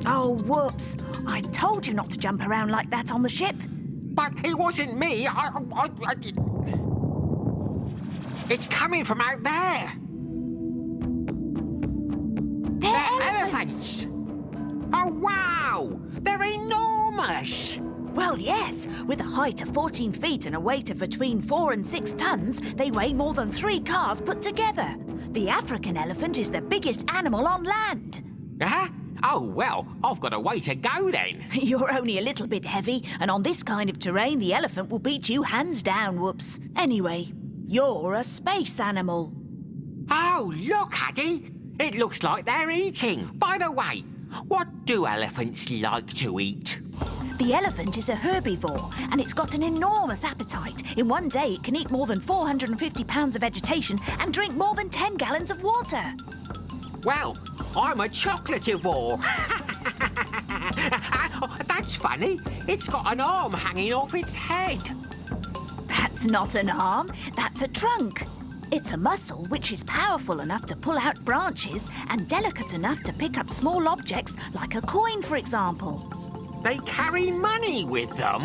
Oh, whoops. I told you not to jump around like that on the ship. But it wasn't me. I did... It's coming from out there. They're elephants. Oh, wow! They're enormous! Well, yes. With a height of 14 feet and a weight of between 4 and 6 tons, they weigh more than 3 cars put together. The African elephant is the biggest animal on land. Huh? Oh, well, I've got a way to go then. You're only a little bit heavy, and on this kind of terrain, the elephant will beat you hands down, Whoops. Anyway, you're a space animal. Oh, look, Addy. It looks like they're eating. By the way, what do elephants like to eat? The elephant is a herbivore, and it's got an enormous appetite. In one day, it can eat more than 450 pounds of vegetation and drink more than 10 gallons of water. Well, I'm a chocolativore. That's funny. It's got an arm hanging off its head. That's not an arm, that's a trunk. It's a muscle which is powerful enough to pull out branches and delicate enough to pick up small objects like a coin, for example. They carry money with them.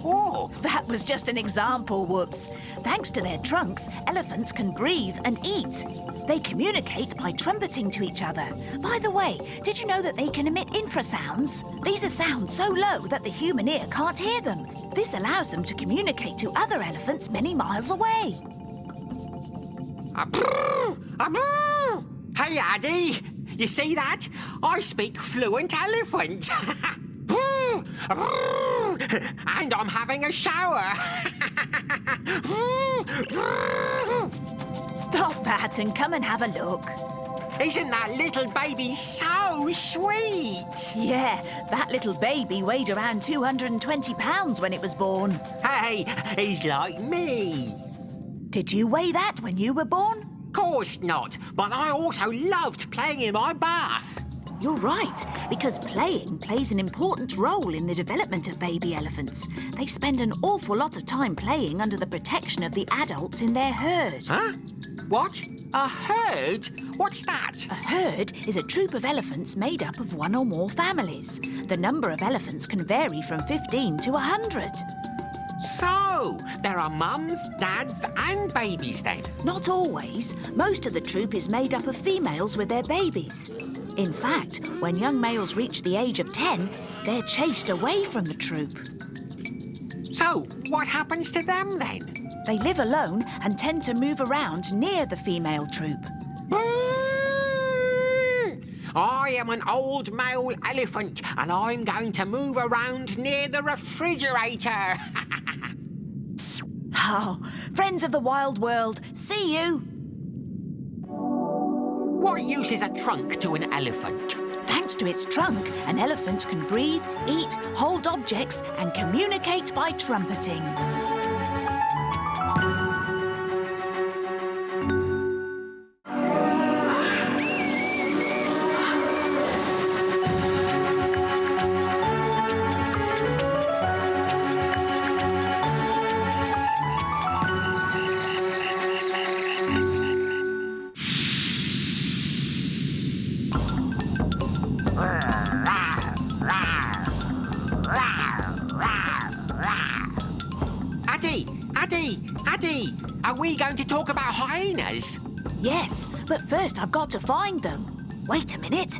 Oh. That was just an example, Whoops. Thanks to their trunks, elephants can breathe and eat. They communicate by trumpeting to each other. By the way, did you know that they can emit infrasounds? These are sounds so low that the human ear can't hear them. This allows them to communicate to other elephants many miles away. Hey, Addy, you see that? I speak fluent elephant. And I'm having a shower. Stop that and come and have a look. Isn't that little baby so sweet? Yeah, that little baby weighed around 220 pounds when it was born. Hey, he's like me. Did you weigh that when you were born? Course not, but I also loved playing in my bath. You're right, because playing plays an important role in the development of baby elephants. They spend an awful lot of time playing under the protection of the adults in their herd. Huh? What? A herd? What's that? A herd is a troop of elephants made up of one or more families. The number of elephants can vary from 15 to 100. So, there are mums, dads and babies then? Not always. Most of the troop is made up of females with their babies. In fact, when young males reach the age of 10, they're chased away from the troop. So, what happens to them then? They live alone and tend to move around near the female troop. I am an old male elephant and I'm going to move around near the refrigerator. Oh, friends of the wild world, see you. What use is a trunk to an elephant? Thanks to its trunk, an elephant can breathe, eat, hold objects and communicate by trumpeting. Addy, are we going to talk about hyenas? Yes, but first I've got to find them. Wait a minute.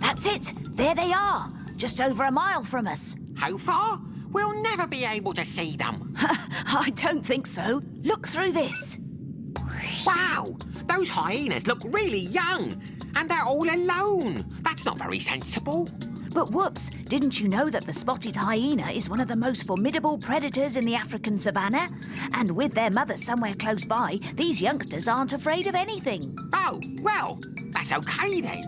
That's it. There they are. Just over a mile from us. How far? We'll never be able to see them. I don't think so. Look through this. Wow! Those hyenas look really young. And they're all alone. That's not very sensible. But whoops, didn't you know that the spotted hyena is one of the most formidable predators in the African savannah? And with their mother somewhere close by, these youngsters aren't afraid of anything. Oh, well, that's okay then.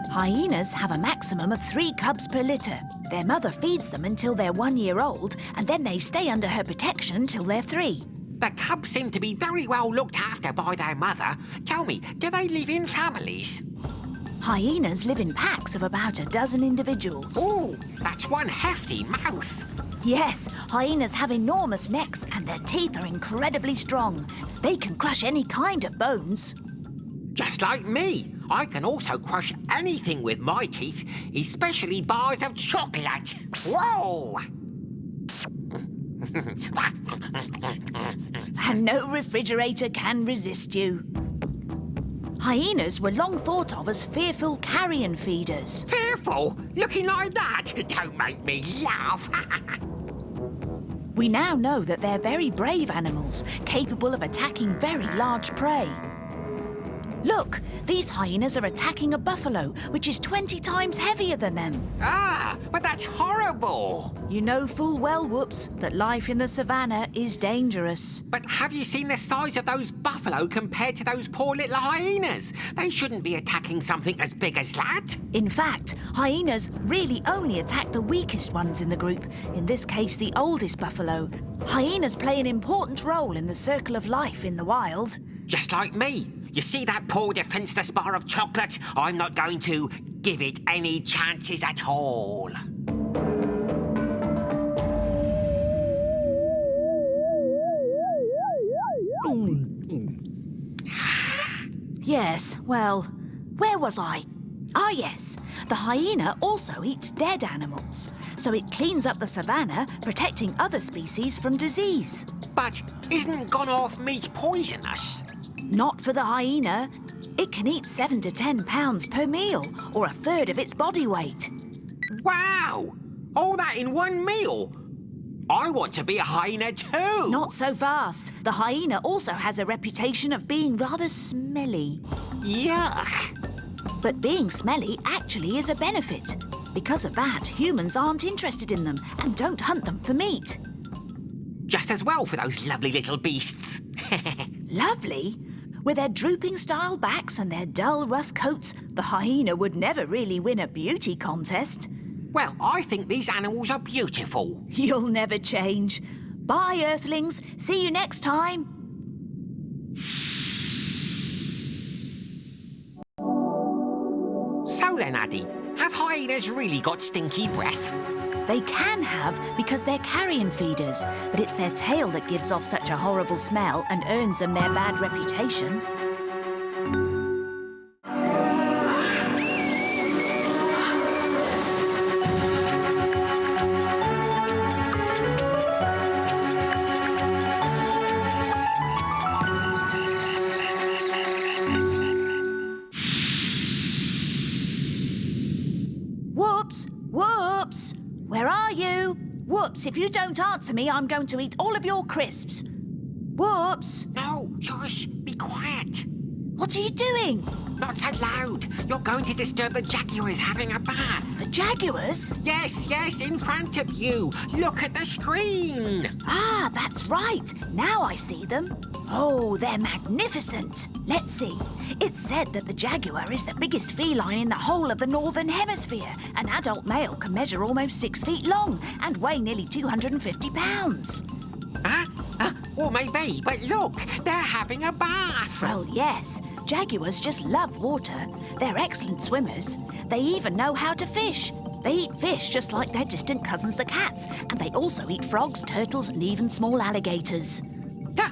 Hyenas have a maximum of 3 cubs per litter. Their mother feeds them until they're 1 year old, and then they stay under her protection till they're 3. The cubs seem to be very well looked after by their mother. Tell me, do they live in families? Hyenas live in packs of about a dozen individuals. Oh, that's one hefty mouth. Yes, hyenas have enormous necks and their teeth are incredibly strong. They can crush any kind of bones. Just like me. I can also crush anything with my teeth, especially bars of chocolate. Whoa! And no refrigerator can resist you. Hyenas were long thought of as fearful carrion feeders. Fearful? Looking like that? Don't make me laugh. We now know that they're very brave animals, capable of attacking very large prey. Look, these hyenas are attacking a buffalo, which is 20 times heavier than them. Ah, but that's horrible. You know full well, Whoops, that life in the savannah is dangerous. But have you seen the size of those buffalo compared to those poor little hyenas? They shouldn't be attacking something as big as that. In fact, hyenas really only attack the weakest ones in the group, in this case the oldest buffalo. Hyenas play an important role in the circle of life in the wild. Just like me. You see that poor defenceless bar of chocolate? I'm not going to give it any chances at all. Yes, well, where was I? Ah, yes. The hyena also eats dead animals, so it cleans up the savannah, protecting other species from disease. But isn't gone-off meat poisonous? Not for the hyena. It can eat 7 to 10 pounds per meal, or a third of its body weight. Wow! All that in one meal? I want to be a hyena too! Not so fast. The hyena also has a reputation of being rather smelly. Yuck! But being smelly actually is a benefit. Because of that, humans aren't interested in them and don't hunt them for meat. Just as well for those lovely little beasts. Lovely? With their drooping-style backs and their dull, rough coats, the hyena would never really win a beauty contest. Well, I think these animals are beautiful. You'll never change. Bye, Earthlings. See you next time. So then, Addy, have hyenas really got stinky breath? They can have because they're carrion feeders, but it's their tail that gives off such a horrible smell and earns them their bad reputation. Whoops! Whoops! Where are you? Whoops, if you don't answer me, I'm going to eat all of your crisps. Whoops! No, shush, be quiet. What are you doing? Not so loud. You're going to disturb the jaguars having a bath. The jaguars? Yes, in front of you. Look at the screen. Ah, that's right. Now I see them. Oh, they're magnificent. Let's see. It's said that the jaguar is the biggest feline in the whole of the Northern Hemisphere. An adult male can measure almost 6 feet long and weigh nearly 250 pounds. Or maybe, but look, they're having a bath. Well, yes. Jaguars just love water. They're excellent swimmers. They even know how to fish. They eat fish just like their distant cousins, the cats. And they also eat frogs, turtles, and even small alligators.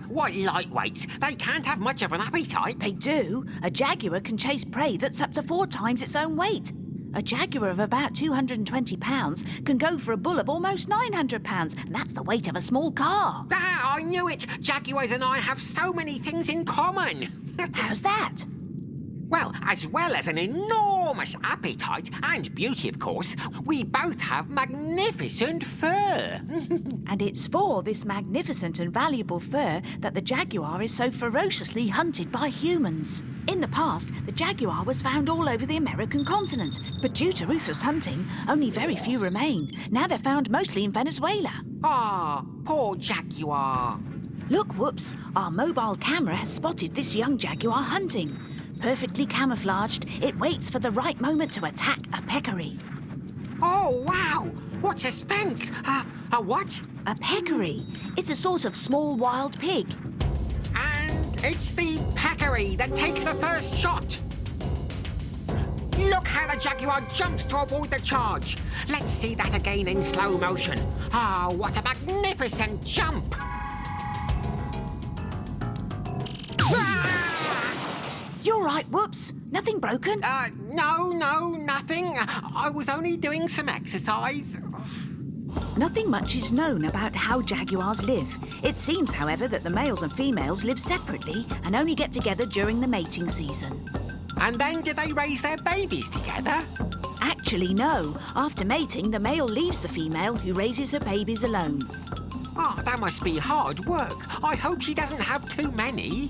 What lightweights? They can't have much of an appetite. They do. A jaguar can chase prey that's up to 4 times its own weight. A jaguar of about 220 pounds can go for a bull of almost 900 pounds, and that's the weight of a small car. Ah, I knew it. Jaguars and I have so many things in common. How's that? Well, as well as an enormous appetite and beauty, of course, we both have magnificent fur. And it's for this magnificent and valuable fur that the jaguar is so ferociously hunted by humans. In the past, the jaguar was found all over the American continent, but due to ruthless hunting, only very few remain. Now they're found mostly in Venezuela. Ah, poor jaguar. Look, Whoops, our mobile camera has spotted this young jaguar hunting. Perfectly camouflaged, it waits for the right moment to attack a peccary. Oh, wow! What suspense! A what? A peccary. It's a sort of small wild pig. And it's the peccary that takes the first shot. Look how the jaguar jumps to avoid the charge. Let's see that again in slow motion. Ah, what a magnificent jump! You're right, Whoops. Nothing broken. No, nothing. I was only doing some exercise. Nothing much is known about how jaguars live. It seems, however, that the males and females live separately and only get together during the mating season. And then do they raise their babies together? Actually, no. After mating, the male leaves the female, who raises her babies alone. Oh, that must be hard work. I hope she doesn't have too many.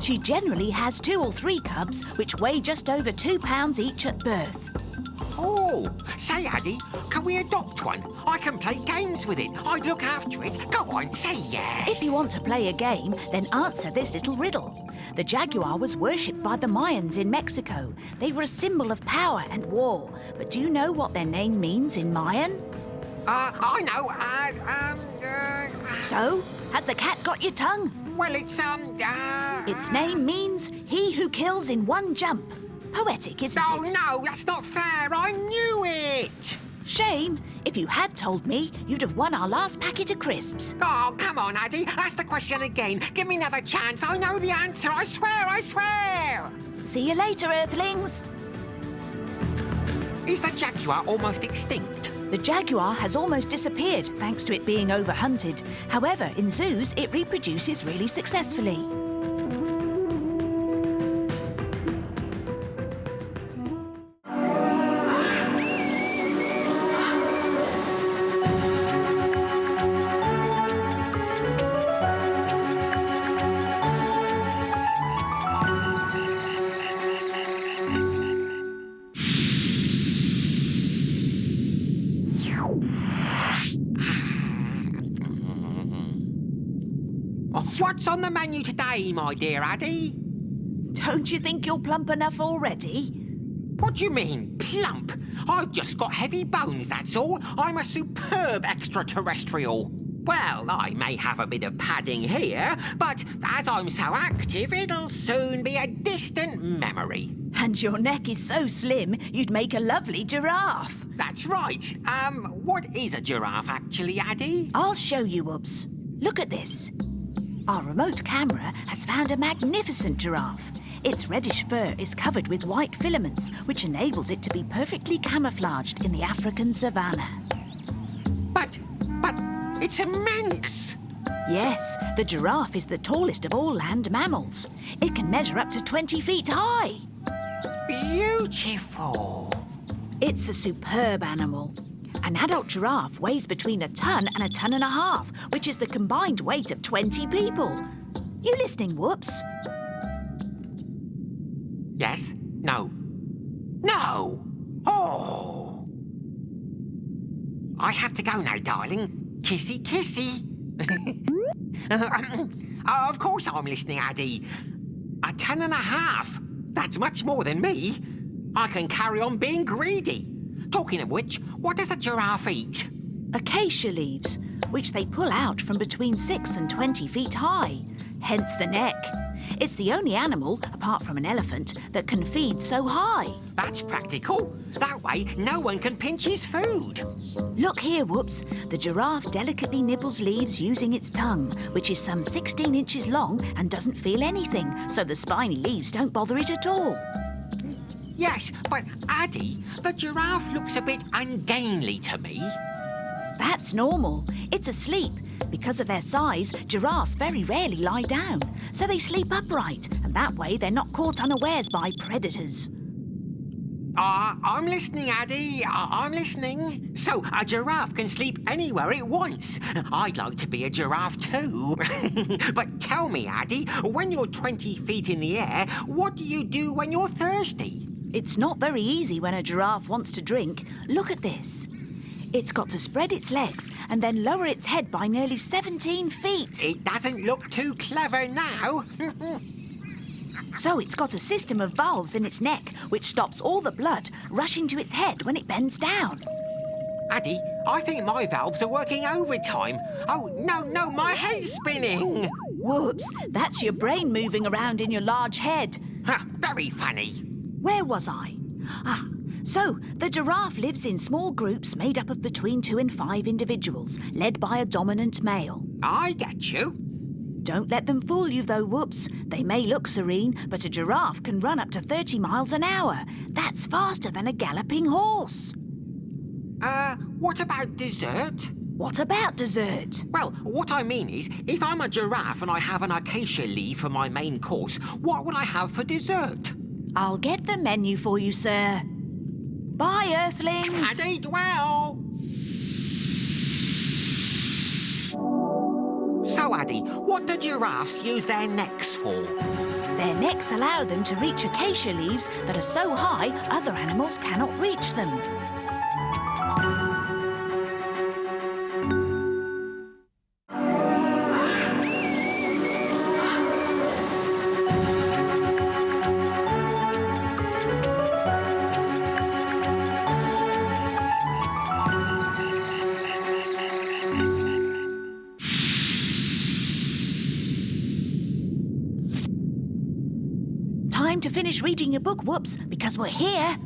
She generally has 2 or 3 cubs, which weigh just over 2 pounds each at birth. Oh, say, Addy, can we adopt one? I can play games with it. I'd look after it. Go on, say yes. If you want to play a game, then answer this little riddle. The jaguar was worshipped by the Mayans in Mexico. They were a symbol of power and war. But do you know what their name means in Mayan? I know. So, has the cat got your tongue? Well, it's, Its name means he who kills in one jump. Poetic, isn't Oh, it? no, that's not fair. I knew it. Shame. If you had told me, you'd have won our last packet of crisps. Oh, come on, Addy. Ask the question again. Give me another chance. I know the answer. I swear. See you later, Earthlings. Is the jaguar almost extinct? The jaguar has almost disappeared thanks to it being overhunted. However, in zoos, it reproduces really successfully. What's on the menu today, my dear Addy? Don't you think you're plump enough already? What do you mean, plump? I've just got heavy bones, that's all. I'm a superb extraterrestrial. Well, I may have a bit of padding here, but as I'm so active, it'll soon be a distant memory. And your neck is so slim, you'd make a lovely giraffe. That's right. What is a giraffe, actually, Addy? I'll show you, Whoops. Look at this. Our remote camera has found a magnificent giraffe. Its reddish fur is covered with white filaments, which enables it to be perfectly camouflaged in the African savannah. But it's immense. Yes, the giraffe is the tallest of all land mammals. It can measure up to 20 feet high. Beautiful. It's a superb animal. An adult giraffe weighs between 1 ton and 1.5 tons, which is the combined weight of 20 people. You listening, Whoops? Yes? No. No! Oh! I have to go now, darling. Kissy, kissy. Of course I'm listening, Addy. 1.5 tons. That's much more than me. I can carry on being greedy. Talking of which, what does a giraffe eat? Acacia leaves, which they pull out from between 6 and 20 feet high, hence the neck. It's the only animal, apart from an elephant, that can feed so high. That's practical. That way, no one can pinch his food. Look here, Whoops. The giraffe delicately nibbles leaves using its tongue, which is some 16 inches long and doesn't feel anything, so the spiny leaves don't bother it at all. Yes, but Addy, the giraffe looks a bit ungainly to me. That's normal. It's asleep. Because of their size, giraffes very rarely lie down, so they sleep upright, and that way they're not caught unawares by predators. I'm listening, Addy. I'm listening. So, a giraffe can sleep anywhere it wants. I'd like to be a giraffe too. But tell me, Addy, when you're 20 feet in the air, what do you do when you're thirsty? It's not very easy when a giraffe wants to drink. Look at this. It's got to spread its legs and then lower its head by nearly 17 feet. It doesn't look too clever now. So it's got a system of valves in its neck which stops all the blood rushing to its head when it bends down. Addy, I think my valves are working overtime. Oh, no, my head's spinning. Whoops, that's your brain moving around in your large head. Very funny. Where was I? So the giraffe lives in small groups made up of between 2 and 5 individuals, led by a dominant male. I get you. Don't let them fool you, though, Whoops. They may look serene, but a giraffe can run up to 30 miles an hour. That's faster than a galloping horse. What about dessert? What about dessert? Well, what I mean is, if I'm a giraffe and I have an acacia leaf for my main course, what would I have for dessert? I'll get the menu for you, sir. Bye, Earthlings. And eat well. So, Addy, what do giraffes use their necks for? Their necks allow them to reach acacia leaves that are so high other animals cannot reach them. Time to finish reading your book, Whoops, because we're here.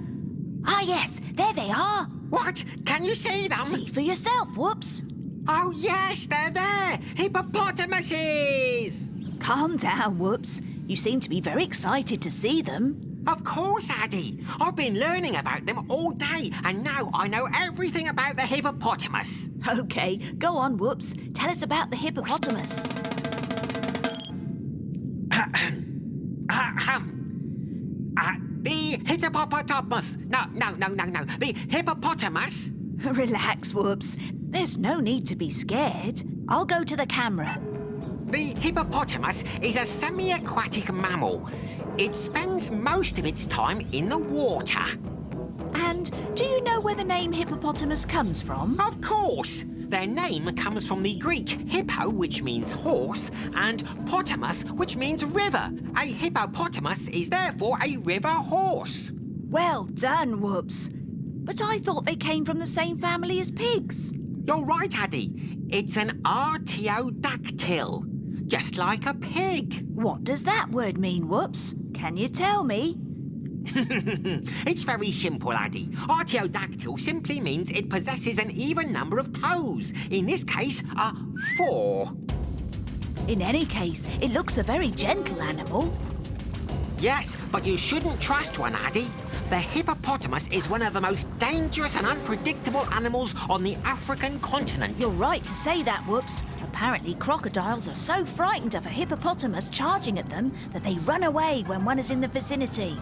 Ah, yes, there they are. What? Can you see them? See for yourself, Whoops. Oh, yes, they're there! Hippopotamuses! Calm down, Whoops. You seem to be very excited to see them. Of course, Addy. I've been learning about them all day, and now I know everything about the hippopotamus. OK, go on, Whoops. Tell us about the hippopotamus. The hippopotamus. No. The hippopotamus. Relax, Whoops. There's no need to be scared. I'll go to the camera. The hippopotamus is a semi-aquatic mammal. It spends most of its time in the water. And do you know where the name hippopotamus comes from? Of course. Their name comes from the Greek hippo, which means horse, and potamus, which means river. A hippopotamus is therefore a river horse. Well done, Whoops. But I thought they came from the same family as pigs. You're right, Addy. It's an artiodactyl, just like a pig. What does that word mean, Whoops? Can you tell me? It's very simple, Addy. Artiodactyl simply means it possesses an even number of toes. In this case, 4. In any case, it looks a very gentle animal. Yes, but you shouldn't trust one, Addy. The hippopotamus is one of the most dangerous and unpredictable animals on the African continent. You're right to say that, Whoops. Apparently, crocodiles are so frightened of a hippopotamus charging at them that they run away when one is in the vicinity.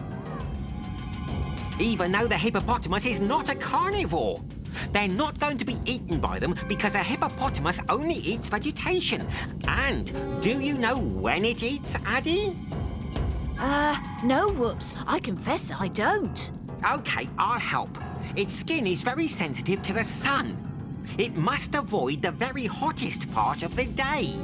Even though the hippopotamus is not a carnivore. They're not going to be eaten by them because a hippopotamus only eats vegetation. And do you know when it eats, Addy? No, Whoops. I confess I don't. OK, I'll help. Its skin is very sensitive to the sun. It must avoid the very hottest part of the day.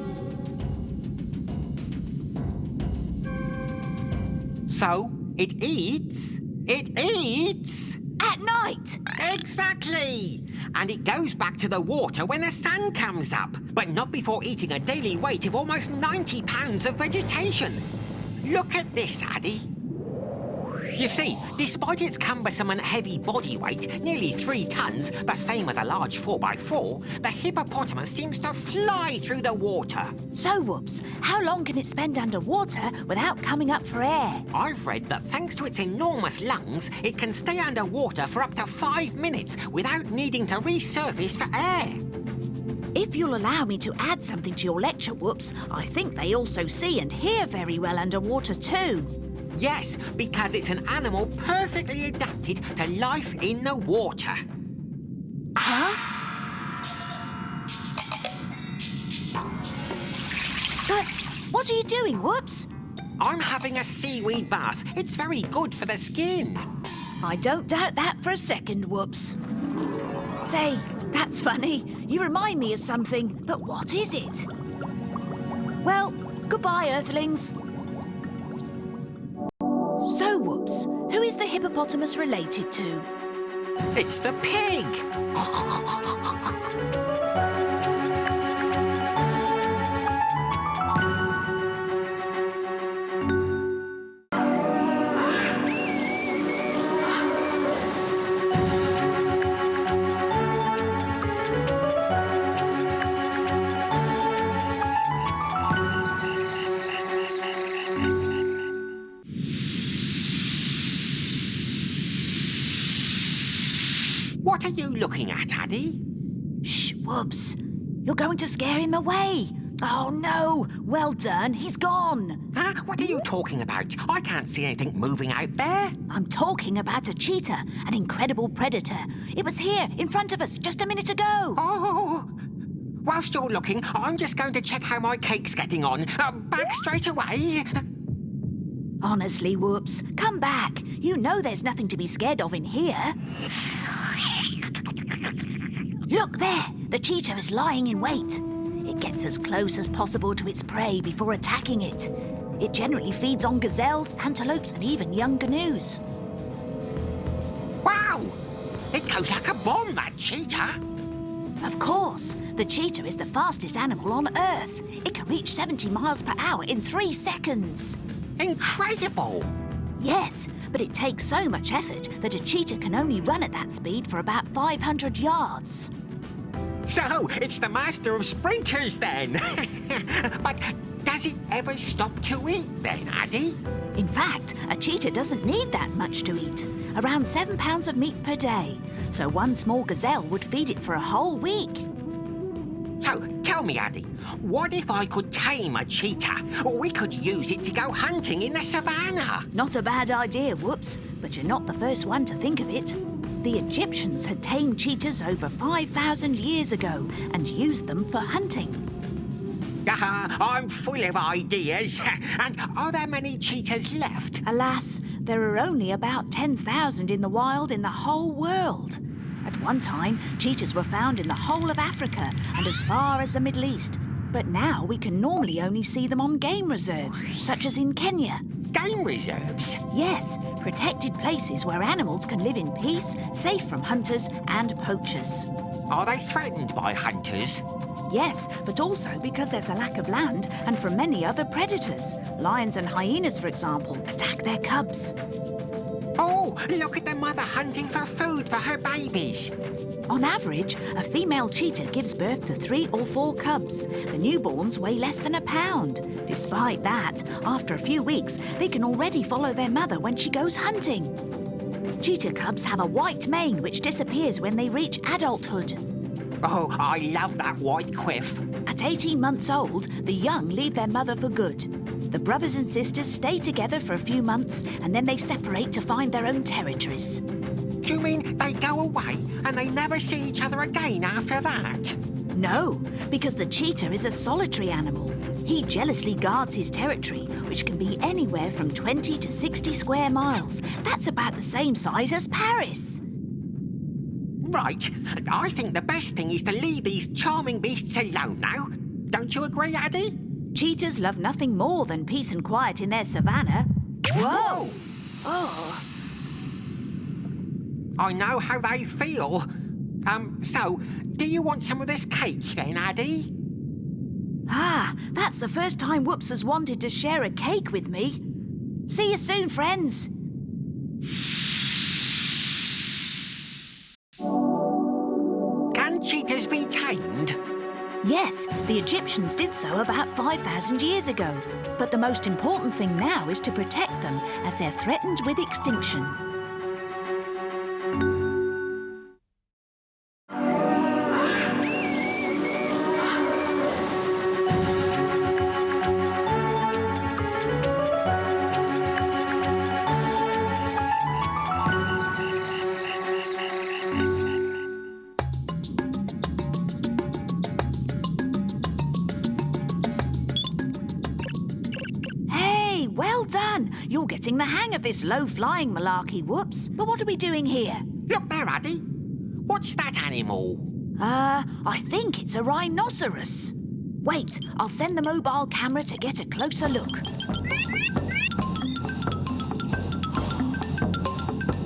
So, it eats... At night! Exactly! And it goes back to the water when the sun comes up, but not before eating a daily weight of almost 90 pounds of vegetation. Look at this, Addy. You see, despite its cumbersome and heavy body weight, nearly 3 tons, the same as a large 4x4, the hippopotamus seems to fly through the water. So, Whoops, how long can it spend underwater without coming up for air? I've read that thanks to its enormous lungs, it can stay underwater for up to 5 minutes without needing to resurface for air. If you'll allow me to add something to your lecture, Whoops, I think they also see and hear very well underwater too. Yes, because it's an animal perfectly adapted to life in the water. Huh? But what are you doing, Whoops? I'm having a seaweed bath. It's very good for the skin. I don't doubt that for a second, Whoops. Say, that's funny. You remind me of something, but what is it? Well, goodbye, Earthlings. So, Whoops, who is the hippopotamus related to? It's the pig. you looking at, Addy? Shh, Whoops. You're going to scare him away. Oh, no. Well done. He's gone. Huh? What are you talking about? I can't see anything moving out there. I'm talking about a cheetah, an incredible predator. It was here, in front of us, just a minute ago. Oh! Whilst you're looking, I'm just going to check how my cake's getting on. Back straight away. Honestly, Whoops, come back. You know there's nothing to be scared of in here. Look there. The cheetah is lying in wait. It gets as close as possible to its prey before attacking it. It generally feeds on gazelles, antelopes, and even young canoes. Wow! It goes like a bomb, that cheetah. Of course. The cheetah is the fastest animal on Earth. It can reach 70 miles per hour in 3 seconds. Incredible! Yes, but it takes so much effort that a cheetah can only run at that speed for about 500 yards. So, it's the master of sprinters, then. But does it ever stop to eat, then, Addy? In fact, a cheetah doesn't need that much to eat. Around 7 pounds of meat per day. So one small gazelle would feed it for a whole week. So, tell me, Addy, what if I could tame a cheetah? We could use it to go hunting in the savannah. Not a bad idea, Whoops, but you're not the first one to think of it. The Egyptians had tamed cheetahs over 5,000 years ago and used them for hunting. I'm full of ideas. And are there many cheetahs left? Alas, there are only about 10,000 in the wild in the whole world. At one time, cheetahs were found in the whole of Africa and as far as the Middle East. But now we can normally only see them on game reserves, such as in Kenya. Game reserves? Yes, protected places where animals can live in peace, safe from hunters and poachers. Are they threatened by hunters? Yes, but also because there's a lack of land and from many other predators. Lions and hyenas, for example, attack their cubs. Oh, look at the mother hunting for food for her babies. On average, a female cheetah gives birth to 3 or 4 cubs. The newborns weigh less than a pound. Despite that, after a few weeks, they can already follow their mother when she goes hunting. Cheetah cubs have a white mane which disappears when they reach adulthood. Oh, I love that white quiff. At 18 months old, the young leave their mother for good. The brothers and sisters stay together for a few months and then they separate to find their own territories. Do you mean they go away and they never see each other again after that? No, because the cheetah is a solitary animal. He jealously guards his territory, which can be anywhere from 20 to 60 square miles. That's about the same size as Paris. Right. I think the best thing is to leave these charming beasts alone now. Don't you agree, Addy? Cheetahs love nothing more than peace and quiet in their savannah. Whoa! Oh. I know how they feel. So, do you want some of this cake then, Addy? Ah, that's the first time Whoops has wanted to share a cake with me. See you soon, friends. Can cheetahs be tamed? Yes, the Egyptians did so about 5,000 years ago. But the most important thing now is to protect them as they're threatened with extinction. Well done! You're getting the hang of this low-flying malarkey, Whoops. But what are we doing here? Look there, Addy. What's that animal? I think it's a rhinoceros. Wait, I'll send the mobile camera to get a closer look.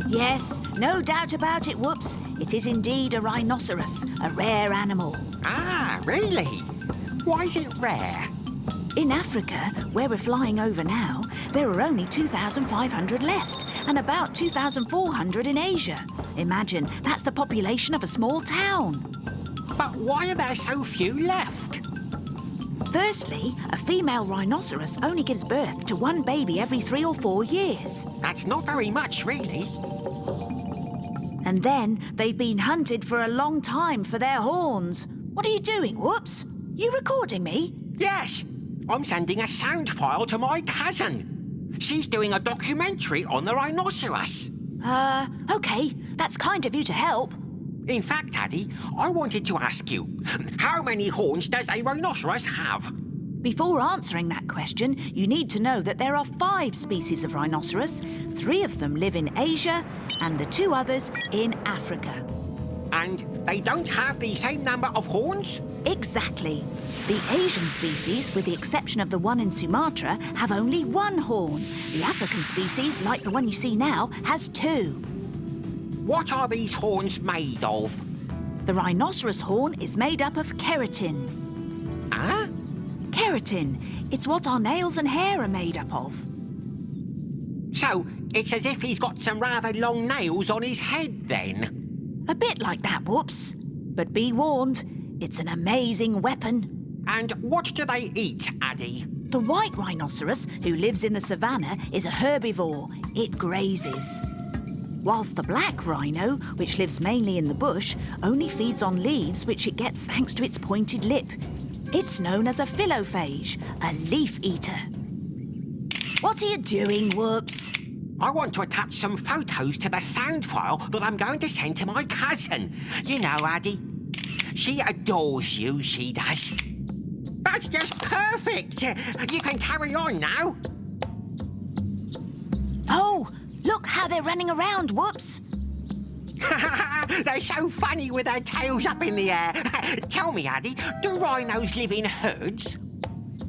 Yes, no doubt about it, Whoops. It is indeed a rhinoceros, a rare animal. Ah, really? Why is it rare? In Africa, where we're flying over now, there are only 2,500 left, and about 2,400 in Asia. Imagine, that's the population of a small town. But why are there so few left? Firstly, a female rhinoceros only gives birth to 1 baby every 3 or 4 years. That's not very much, really. And then they've been hunted for a long time for their horns. What are you doing, Whoops? You recording me? Yes, I'm sending a sound file to my cousin. She's doing a documentary on the rhinoceros. OK. That's kind of you to help. In fact, Addy, I wanted to ask you, how many horns does a rhinoceros have? Before answering that question, you need to know that there are 5 species of rhinoceros. 3 of them live in Asia and the 2 others in Africa. And they don't have the same number of horns? Exactly. The Asian species, with the exception of the one in Sumatra, have only 1 horn. The African species, like the one you see now, has 2. What are these horns made of? The rhinoceros horn is made up of keratin. Huh? Keratin. It's what our nails and hair are made up of. So, it's as if he's got some rather long nails on his head, then? A bit like that, Whoops. But be warned, it's an amazing weapon. And what do they eat, Addy? The white rhinoceros, who lives in the savannah, is a herbivore. It grazes. Whilst the black rhino, which lives mainly in the bush, only feeds on leaves which it gets thanks to its pointed lip. It's known as a philophage, a leaf eater. What are you doing, Whoops? I want to attach some photos to the sound file that I'm going to send to my cousin. You know, Addy, she adores you, she does. That's just perfect. You can carry on now. Oh, look how they're running around, Whoops. They're so funny with their tails up in the air. Tell me, Addy, do rhinos live in herds?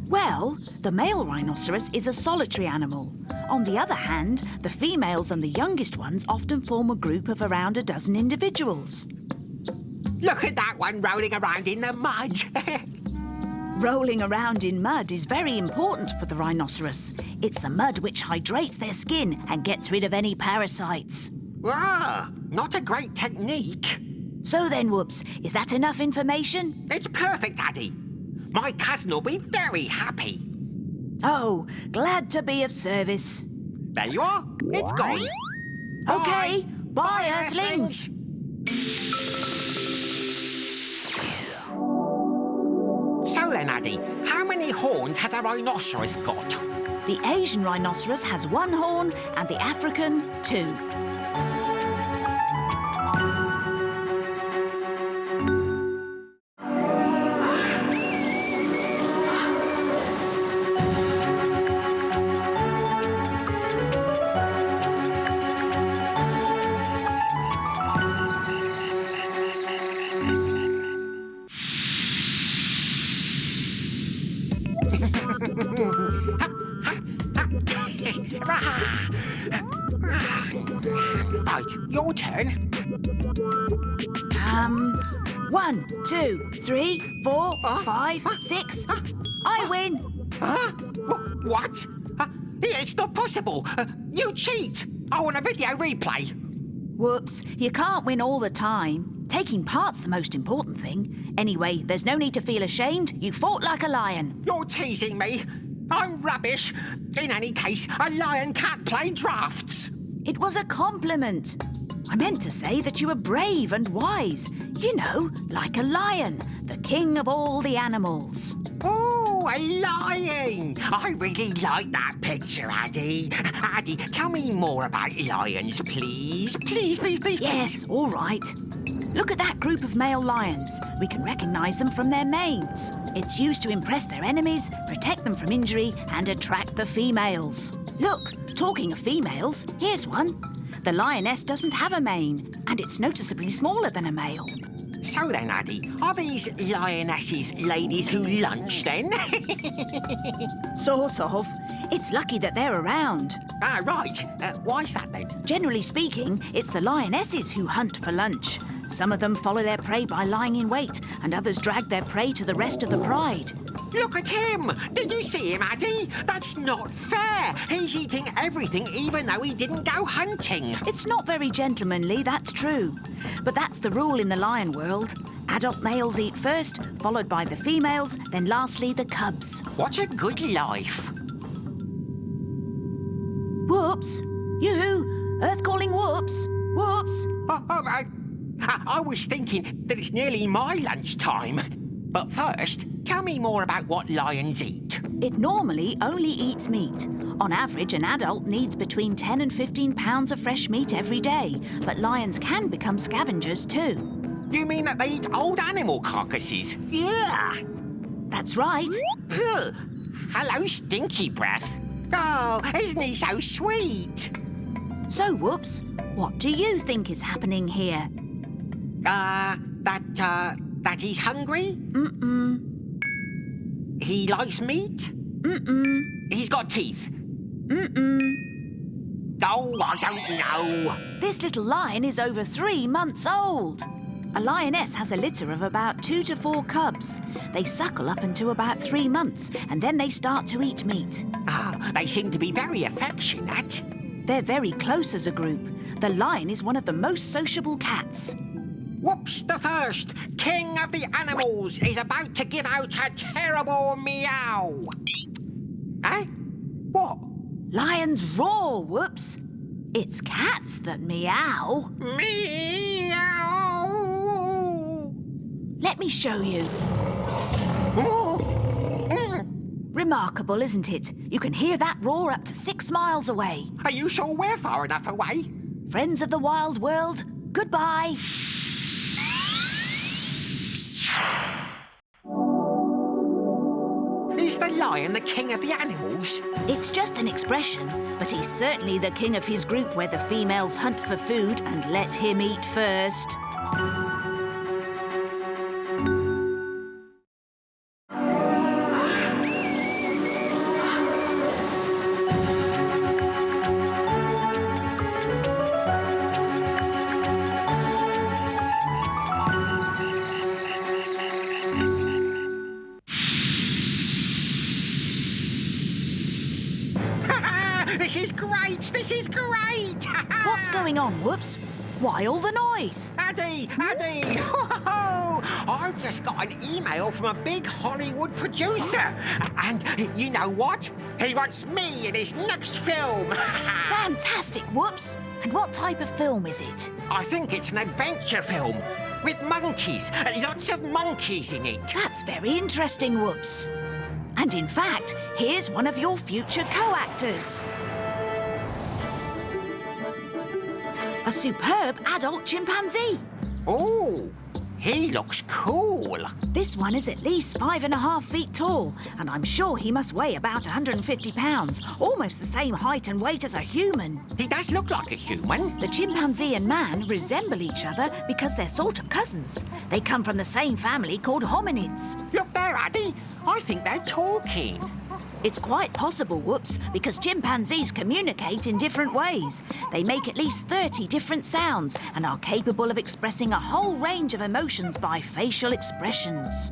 Well, the male rhinoceros is a solitary animal. On the other hand, the females and the youngest ones often form a group of around a dozen individuals. Look at that one rolling around in the mud. Rolling around in mud is very important for the rhinoceros. It's the mud which hydrates their skin and gets rid of any parasites. Ah, not a great technique. So then, Whoops, is that enough information? It's perfect, Addy. My cousin will be very happy. Oh, glad to be of service. There you are. It's gone. OK, bye, Earthlings. So then, Addy, how many horns has a rhinoceros got? The Asian rhinoceros has 1 horn and the African 2. Right, your turn. 1, 2, 3, 4, 5, 6. I win. What? It's not possible. You cheat. I want a video replay. Whoops, you can't win all the time. Taking part's the most important thing. Anyway, there's no need to feel ashamed. You fought like a lion. You're teasing me. I'm rubbish. In any case, a lion can't play drafts. It was a compliment. I meant to say that you were brave and wise. You know, like a lion, the king of all the animals. Oh, a lion! I really like that picture, Addy. Addy, tell me more about lions, please. Please, please, please, Yes, please. all right. Look at that group of male lions. We can recognise them from their manes. It's used to impress their enemies, protect them from injury, and attract the females. Look, talking of females, here's one. The lioness doesn't have a mane, and it's noticeably smaller than a male. So then, Addy, are these lionesses ladies who lunch, then? Sort of. It's lucky that they're around. Ah, right. Why's that, then? Generally speaking, it's the lionesses who hunt for lunch. Some of them follow their prey by lying in wait, and others drag their prey to the rest of the pride. Look at him! Did you see him, Addy? That's not fair. He's eating everything even though he didn't go hunting. It's not very gentlemanly, that's true. But that's the rule in the lion world. Adult males eat first, followed by the females, then lastly the cubs. What a good life. Whoops! Yoo-hoo! Earth calling Whoops! Whoops! I was thinking that it's nearly my lunchtime. But first, tell me more about what lions eat. It normally only eats meat. On average, an adult needs between 10 and 15 pounds of fresh meat every day, but lions can become scavengers too. You mean that they eat old animal carcasses? Yeah! That's right. Ugh. Hello, Stinky Breath. Oh, isn't he so sweet? So, Whoops, what do you think is happening here? That he's hungry? Mm-mm. He likes meat? Mm-mm. He's got teeth? Mm-mm. Oh, I don't know. This little lion is over 3 months old. A lioness has a litter of about 2 to 4 cubs. They suckle up until about 3 months, and then they start to eat meat. They seem to be very affectionate. They're very close as a group. The lion is one of the most sociable cats. Whoops the First, king of the animals, is about to give out a terrible meow. Eh? What? Lions roar, Whoops. It's cats that meow. Meow! Let me show you. Oh. Remarkable, isn't it? You can hear that roar up to 6 miles away. Are you sure we're far enough away? Friends of the wild world, goodbye. Is the lion the king of the animals? It's just an expression, but he's certainly the king of his group where the females hunt for food and let him eat first. This is great! This is great! What's going on, Whoops? Why all the noise? Addy! Addy! I've just got an email from a big Hollywood producer. And you know what? He wants me in his next film. Fantastic, Whoops. And what type of film is it? I think it's an adventure film with monkeys. Lots of monkeys in it. That's very interesting, Whoops. And in fact, here's one of your future co-actors. A superb adult chimpanzee. Oh, he looks cool. This one is at least 5.5 feet tall, and I'm sure he must weigh about 150 pounds, almost the same height and weight as a human. He does look like a human. The chimpanzee and man resemble each other because they're sort of cousins. They come from the same family called hominids. Look there, Addy. I think they're talking. It's quite possible, Whoops, because chimpanzees communicate in different ways. They make at least 30 different sounds and are capable of expressing a whole range of emotions by facial expressions.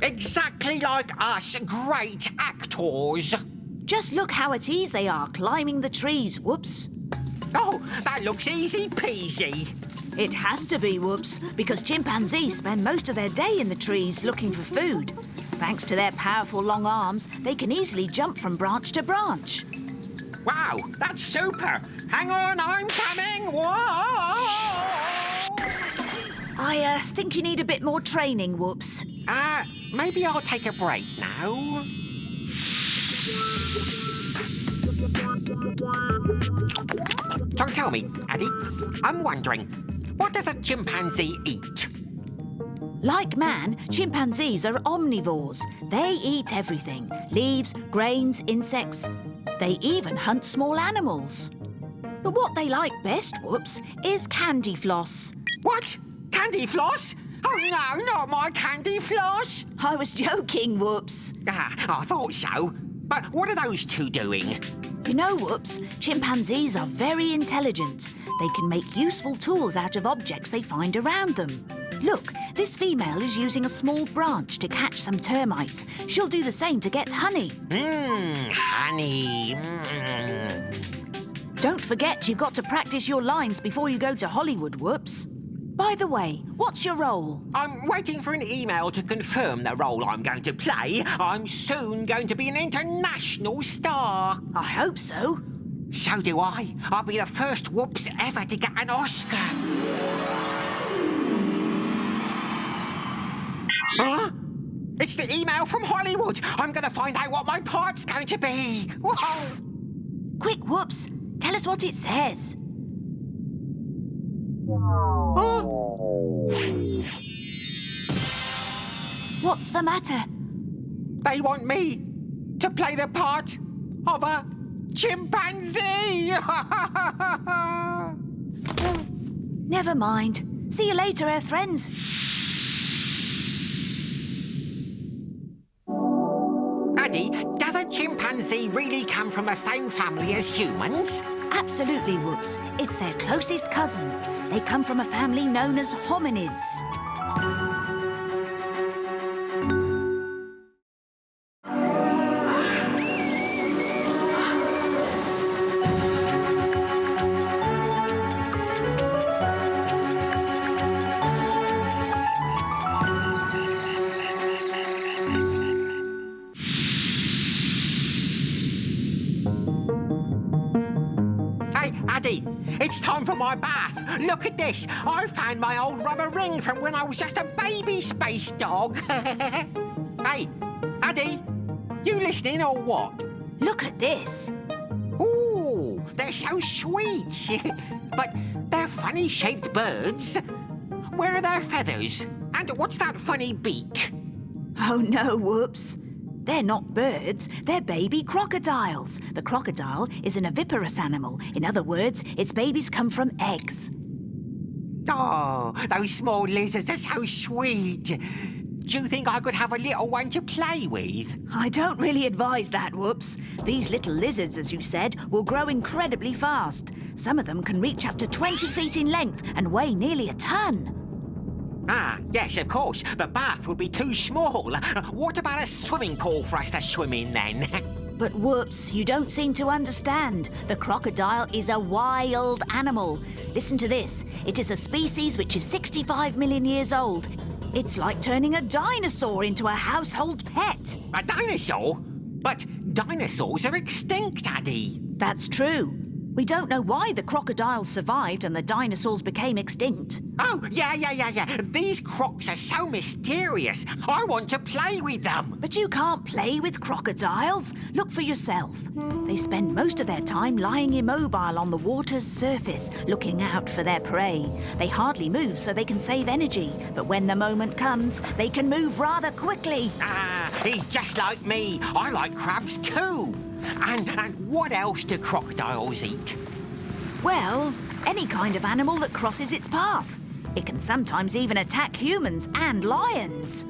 Exactly like us great actors. Just look how at ease they are climbing the trees, Whoops. Oh, that looks easy peasy. It has to be, Whoops, because chimpanzees spend most of their day in the trees looking for food. Thanks to their powerful long arms, they can easily jump from branch to branch. Wow, that's super. Hang on, I'm coming. Whoa! I think you need a bit more training, Whoops. Maybe I'll take a break now. So tell me, Addy, I'm wondering, what does a chimpanzee eat? Like man, chimpanzees are omnivores. They eat everything. Leaves, grains, insects. They even hunt small animals. But what they like best, Whoops, is candy floss. What? Candy floss? Oh, no, not my candy floss. I was joking, Whoops. I thought so. But what are those two doing? You know, Whoops, chimpanzees are very intelligent. They can make useful tools out of objects they find around them. Look, this female is using a small branch to catch some termites. She'll do the same to get honey. Honey. Don't forget you've got to practice your lines before you go to Hollywood, Whoops. By the way, what's your role? I'm waiting for an email to confirm the role I'm going to play. I'm soon going to be an international star. I hope so. So do I. I'll be the first whoops ever to get an Oscar. Huh? It's the email from Hollywood. I'm going to find out what my part's going to be. Whoa. Quick, Whoops, tell us what it says. Huh? What's the matter? They want me to play the part of a chimpanzee. Never mind. See you later, Earth friends. Addy, does a chimpanzee really come from the same family as humans? Absolutely, Whoops. It's their closest cousin. They come from a family known as hominids. Hey, Addy, it's time for my bath. Look at this. I found my old rubber ring from when I was just a baby space dog. Hey, Addy, you listening or what? Look at this. Ooh, they're so sweet. But they're funny-shaped birds. Where are their feathers? And what's that funny beak? Oh, no, Whoops. They're not birds, they're baby crocodiles. The crocodile is an oviparous animal. In other words, its babies come from eggs. Oh, those small lizards are so sweet. Do you think I could have a little one to play with? I don't really advise that, Whoops. These little lizards, as you said, will grow incredibly fast. Some of them can reach up to 20 feet in length and weigh nearly a ton. Ah, yes, of course. The bath would be too small. What about a swimming pool for us to swim in, then? But Whoops, you don't seem to understand. The crocodile is a wild animal. Listen to this. It is a species which is 65 million years old. It's like turning a dinosaur into a household pet. A dinosaur? But dinosaurs are extinct, Addy. That's true. We don't know why the crocodiles survived and the dinosaurs became extinct. Oh, yeah. These crocs are so mysterious. I want to play with them. But you can't play with crocodiles. Look for yourself. They spend most of their time lying immobile on the water's surface, looking out for their prey. They hardly move so they can save energy, but when the moment comes, they can move rather quickly. Ah, he's just like me. I like crabs too. And what else do crocodiles eat? Well, any kind of animal that crosses its path. It can sometimes even attack humans and lions.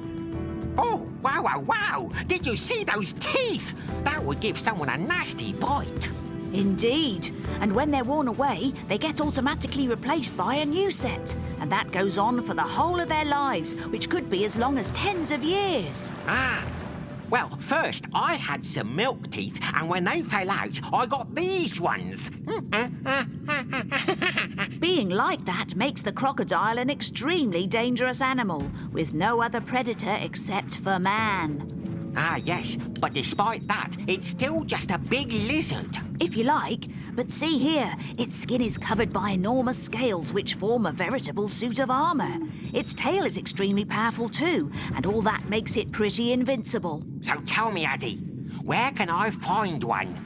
Oh, wow. Did you see those teeth? That would give someone a nasty bite. Indeed. And when they're worn away, they get automatically replaced by a new set. And that goes on for the whole of their lives, which could be as long as tens of years. Ah. Well, first, I had some milk teeth, and when they fell out, I got these ones. Being like that makes the crocodile an extremely dangerous animal, with no other predator except for man. Ah, yes, but despite that, it's still just a big lizard. If you like, but see here, its skin is covered by enormous scales which form a veritable suit of armour. Its tail is extremely powerful too, and all that makes it pretty invincible. So tell me, Addy, where can I find one?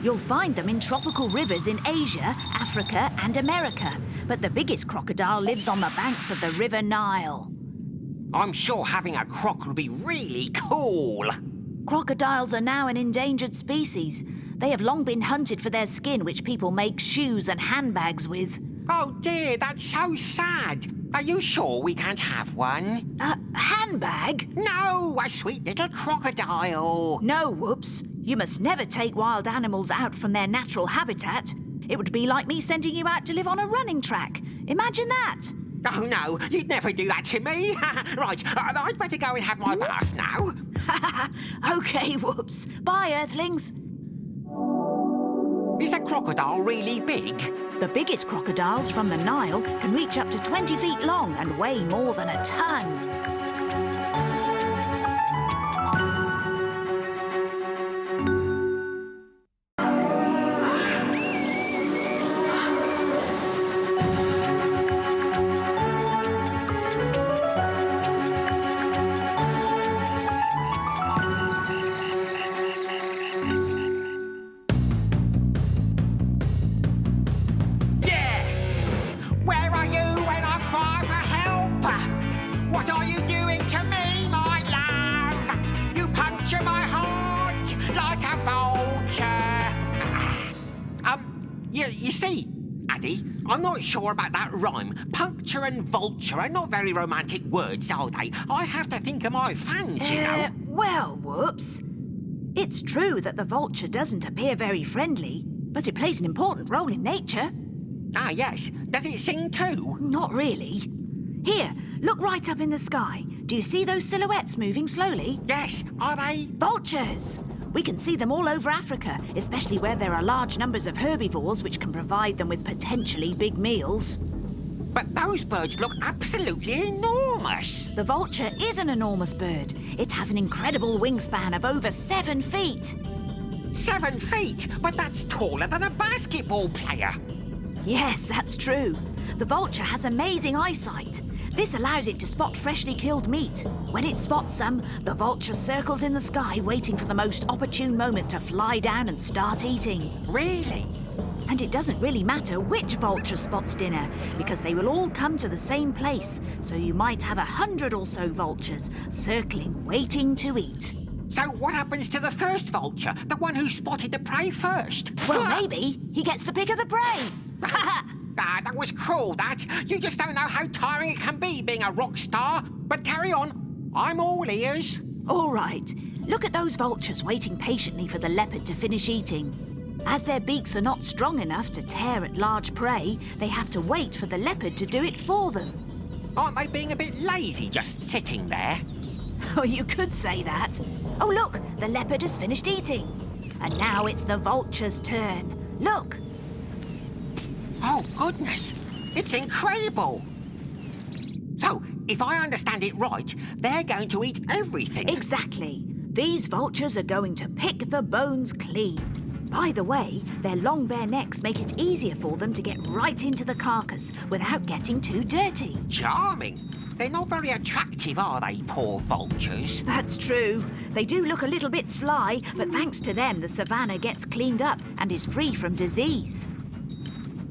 You'll find them in tropical rivers in Asia, Africa and America, but the biggest crocodile lives on the banks of the River Nile. I'm sure having a croc would be really cool. Crocodiles are now an endangered species. They have long been hunted for their skin, which people make shoes and handbags with. Oh dear, that's so sad. Are you sure we can't have one? A handbag? No, a sweet little crocodile. No, Whoops. You must never take wild animals out from their natural habitat. It would be like me sending you out to live on a running track. Imagine that. Oh, no, you'd never do that to me. Right, I'd better go and have my bath now. OK, Whoops. Bye, Earthlings. Is a crocodile really big? The biggest crocodiles from the Nile can reach up to 20 feet long and weigh more than a ton. You see, Addy, I'm not sure about that rhyme. Puncture and vulture are not very romantic words, are they? I have to think of my fans, you know. Well, Whoops. It's true that the vulture doesn't appear very friendly, but it plays an important role in nature. Ah, yes. Does it sing too? Not really. Here, look right up in the sky. Do you see those silhouettes moving slowly? Yes. Are they? Vultures! We can see them all over Africa, especially where there are large numbers of herbivores which can provide them with potentially big meals. But those birds look absolutely enormous. The vulture is an enormous bird. It has an incredible wingspan of over 7 feet. 7 feet? But that's taller than a basketball player. Yes, that's true. The vulture has amazing eyesight. This allows it to spot freshly killed meat. When it spots some, the vulture circles in the sky, waiting for the most opportune moment to fly down and start eating. Really? And it doesn't really matter which vulture spots dinner, because they will all come to the same place, so you might have 100 or so vultures circling, waiting to eat. So what happens to the first vulture, the one who spotted the prey first? Well, maybe he gets the pick of the prey. That was cruel, that. You just don't know how tiring it can be being a rock star. But carry on. I'm all ears. All right. Look at those vultures waiting patiently for the leopard to finish eating. As their beaks are not strong enough to tear at large prey, they have to wait for the leopard to do it for them. Aren't they being a bit lazy just sitting there? Oh, you could say that. Oh, look, the leopard has finished eating. And now it's the vulture's turn. Look. Oh, goodness. It's incredible. So, if I understand it right, they're going to eat everything. Exactly. These vultures are going to pick the bones clean. By the way, their long bare necks make it easier for them to get right into the carcass without getting too dirty. Charming. They're not very attractive, are they, poor vultures? That's true. They do look a little bit sly, but thanks to them, the savannah gets cleaned up and is free from disease.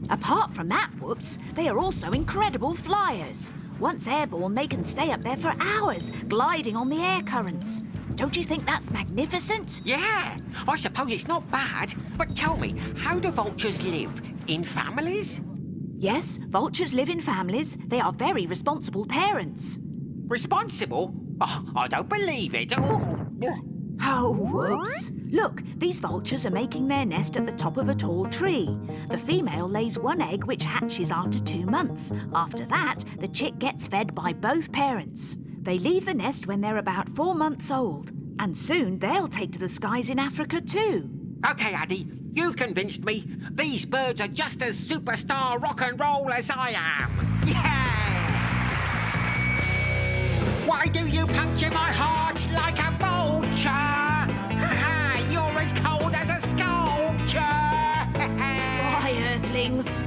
Apart from that, Whoops, they are also incredible flyers. Once airborne, they can stay up there for hours, gliding on the air currents. Don't you think that's magnificent? Yeah, I suppose it's not bad. But tell me, how do vultures live? In families? Yes, vultures live in families. They are very responsible parents. Responsible? Oh, I don't believe it. Oh, Whoops. Look, these vultures are making their nest at the top of a tall tree. The female lays one egg which hatches after 2 months. After that, the chick gets fed by both parents. They leave the nest when they're about 4 months old. And soon they'll take to the skies in Africa too. OK, Addy, you've convinced me. These birds are just as superstar rock and roll as I am. Yeah! Why do you puncture my heart like a vulture? You're as cold as a sculpture. Why, Earthlings?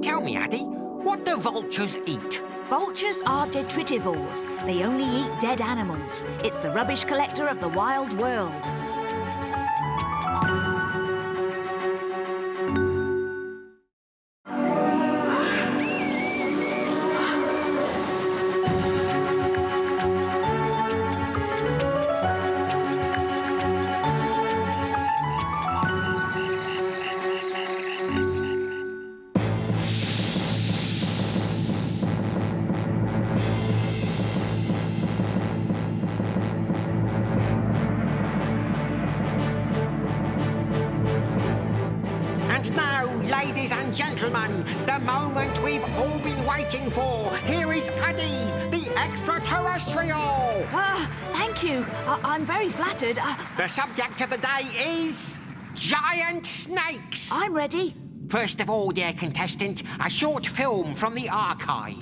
Tell me, Addy, what do vultures eat? Vultures are detritivores. They only eat dead animals. It's the rubbish collector of the wild world. And now, ladies and gentlemen, the moment we've all been waiting for. Here is Addy, the extraterrestrial. Thank you. I'm very flattered. The subject of the day is giant snakes. I'm ready. First of all, dear contestant, a short film from the archive.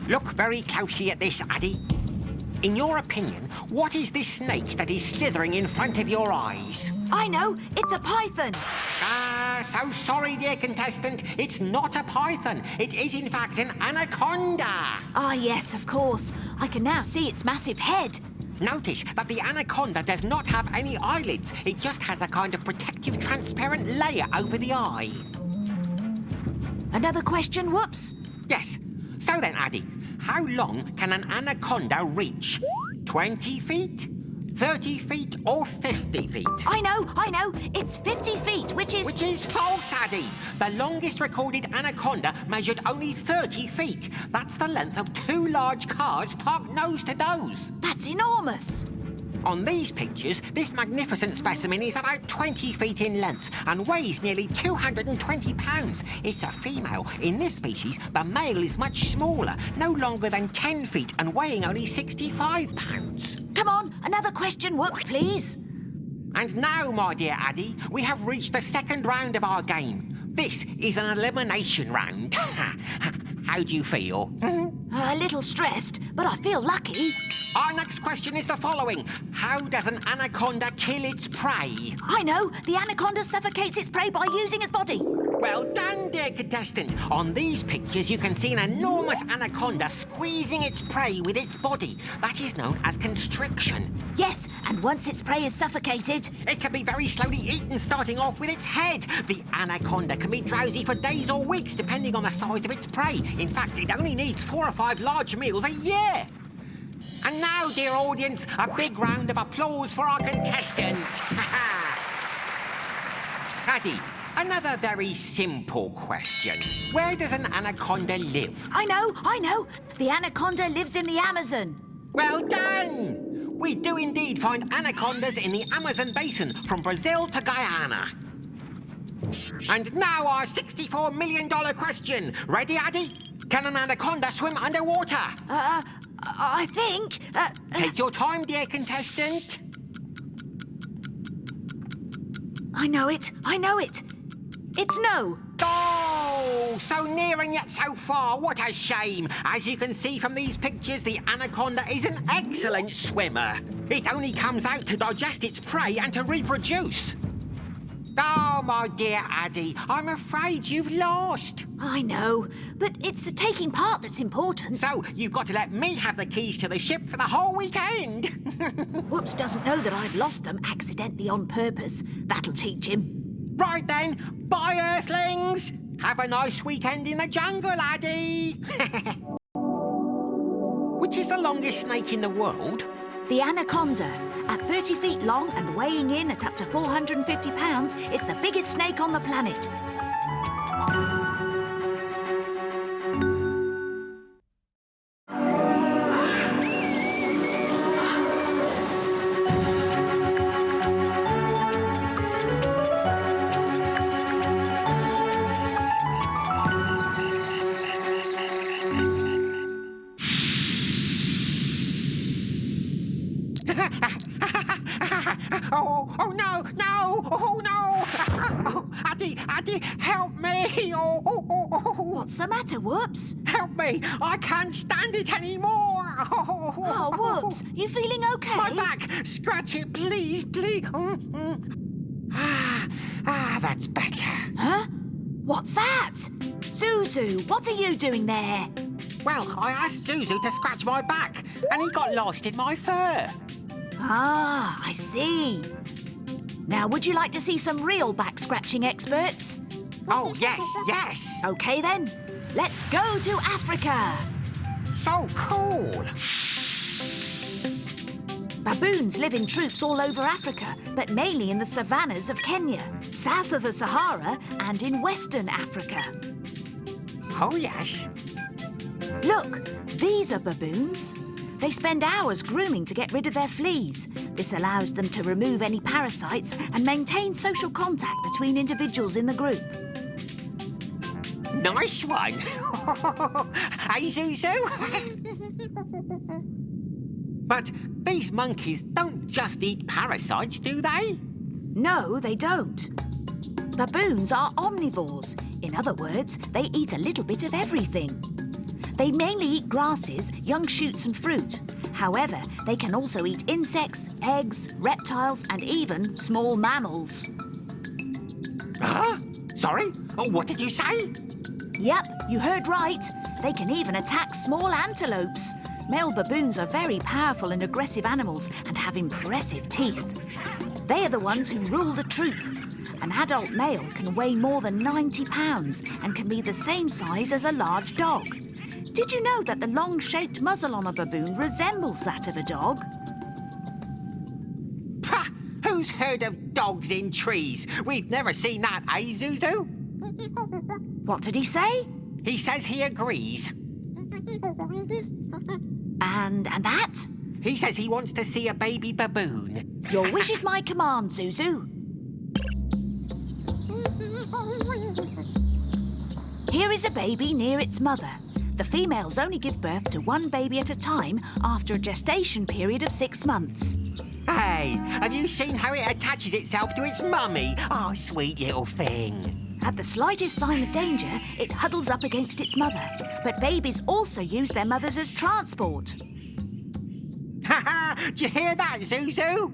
Look very closely at this, Addy. In your opinion, what is this snake that is slithering in front of your eyes? I know. It's a python. So sorry, dear contestant. It's not a python. It is, in fact, an anaconda. Ah, yes, of course. I can now see its massive head. Notice that the anaconda does not have any eyelids. It just has a kind of protective, transparent layer over the eye. Another question, Whoops? Yes. So then, Addy, how long can an anaconda reach? 20 feet? 30 feet or 50 feet? I know. It's 50 feet, which is... Which is false, Addy. The longest recorded anaconda measured only 30 feet. That's the length of 2 large cars parked nose to nose. That's enormous. On these pictures, this magnificent specimen is about 20 feet in length and weighs nearly 220 pounds. It's a female. In this species, the male is much smaller, no longer than 10 feet and weighing only 65 pounds. Come on, another question, Whoops, please. And now, my dear Addy, we have reached the second round of our game. This is an elimination round. How do you feel? A little stressed, but I feel lucky. Our next question is the following. How does an anaconda kill its prey? I know. The anaconda suffocates its prey by using its body. Well done, dear contestant. On these pictures, you can see an enormous anaconda squeezing its prey with its body. That is known as constriction. Yes, and once its prey is suffocated... It can be very slowly eaten, starting off with its head. The anaconda can be drowsy for days or weeks, depending on the size of its prey. In fact, it only needs 4 or 5 large meals a year. And now, dear audience, a big round of applause for our contestant. Addy, another very simple question. Where does an anaconda live? I know. The anaconda lives in the Amazon. Well done! We do indeed find anacondas in the Amazon basin, from Brazil to Guyana. And now our $64 million question. Ready, Addy? Can an anaconda swim underwater? I think... Take your time, dear contestant. I know it. It's no. Oh, so near and yet so far. What a shame. As you can see from these pictures, the anaconda is an excellent swimmer. It only comes out to digest its prey and to reproduce. Oh, my dear Addy, I'm afraid you've lost. I know, but it's the taking part that's important. So, you've got to let me have the keys to the ship for the whole weekend. Whoops doesn't know that I've lost them accidentally on purpose. That'll teach him. Right then, bye, Earthlings. Have a nice weekend in the jungle, Addy. Which is the longest snake in the world? The anaconda. At 30 feet long and weighing in at up to 450 pounds, it's the biggest snake on the planet. Oh no! Addy, help me! What's the matter, Whoops? Help me! I can't stand it anymore! Oh, Whoops, you feeling okay? My back! Scratch it, please! That's better. Huh? What's that? Zuzu, what are you doing there? Well, I asked Zuzu to scratch my back, and he got lost in my fur. Ah, I see. Now, would you like to see some real back-scratching experts? Oh, yes. OK, then. Let's go to Africa. So cool. Baboons live in troops all over Africa, but mainly in the savannas of Kenya, south of the Sahara, and in Western Africa. Oh, yes. Look, these are baboons. They spend hours grooming to get rid of their fleas. This allows them to remove any parasites and maintain social contact between individuals in the group. Nice one. Hey, Zuzu? But these monkeys don't just eat parasites, do they? No, they don't. Baboons are omnivores. In other words, they eat a little bit of everything. They mainly eat grasses, young shoots and fruit. However, they can also eat insects, eggs, reptiles and even small mammals. Huh? Sorry? Oh, what did you say? Yep, you heard right. They can even attack small antelopes. Male baboons are very powerful and aggressive animals and have impressive teeth. They are the ones who rule the troop. An adult male can weigh more than 90 pounds and can be the same size as a large dog. Did you know that the long-shaped muzzle on a baboon resembles that of a dog? Who's heard of dogs in trees? We've never seen that, eh, Zuzu? What did he say? He says he agrees. And that? He says he wants to see a baby baboon. Your wish is my command, Zuzu. Here is a baby near its mother. The females only give birth to one baby at a time after a gestation period of 6 months. Hey, have you seen how it attaches itself to its mummy? Oh, sweet little thing. At the slightest sign of danger, it huddles up against its mother. But babies also use their mothers as transport. Ha ha! Do you hear that, Zuzu?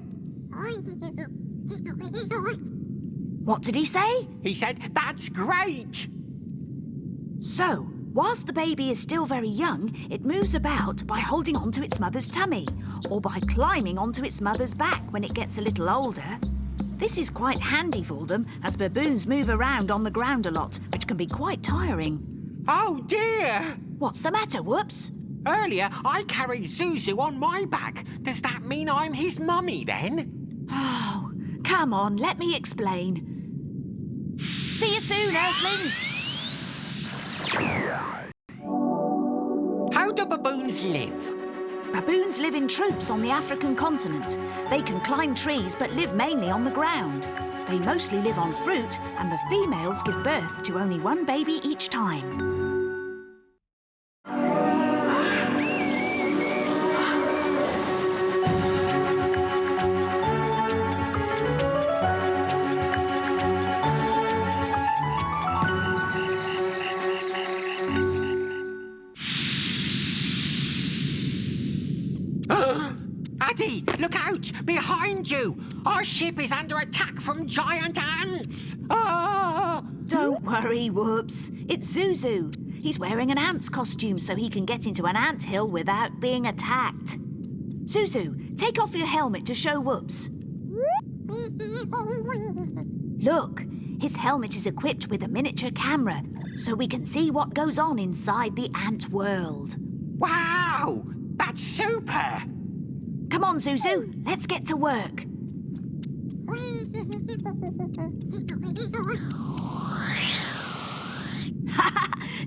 What did he say? He said, that's great! So, whilst the baby is still very young, it moves about by holding onto its mother's tummy or by climbing onto its mother's back when it gets a little older. This is quite handy for them, as baboons move around on the ground a lot, which can be quite tiring. Oh, dear! What's the matter, Whoops? Earlier, I carried Zuzu on my back. Does that mean I'm his mummy, then? Oh, come on, let me explain. See you soon, Earthlings! How do baboons live? Baboons live in troops on the African continent. They can climb trees but live mainly on the ground. They mostly live on fruit, and the females give birth to only one baby each time. Addy, look out! Behind you! Our ship is under attack from giant ants! Ah! Don't worry, Whoops. It's Zuzu. He's wearing an ant's costume so he can get into an anthill without being attacked. Zuzu, take off your helmet to show Whoops. Look, his helmet is equipped with a miniature camera so we can see what goes on inside the ant world. Wow! That's super! Come on, Zuzu, let's get to work.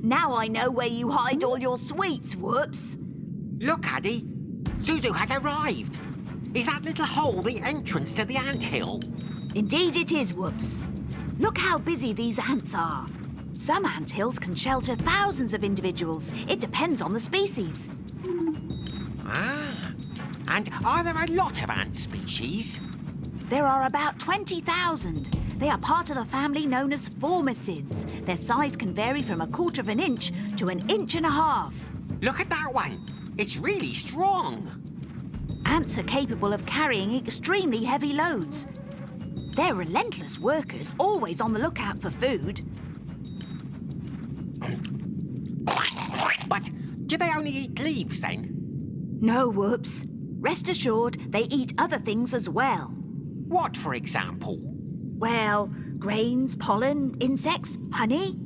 Now I know where you hide all your sweets, Whoops. Look, Addy. Zuzu has arrived. Is that little hole the entrance to the anthill? Indeed it is, Whoops. Look how busy these ants are. Some anthills can shelter thousands of individuals. It depends on the species. Ah. And are there a lot of ant species? There are about 20,000. They are part of the family known as formicids. Their size can vary from 1/4 of an inch to 1.5 inches. Look at that one. It's really strong. Ants are capable of carrying extremely heavy loads. They're relentless workers, always on the lookout for food. But do they only eat leaves, then? No, Whoops. Rest assured, they eat other things as well. What, for example? Well, grains, pollen, insects, honey.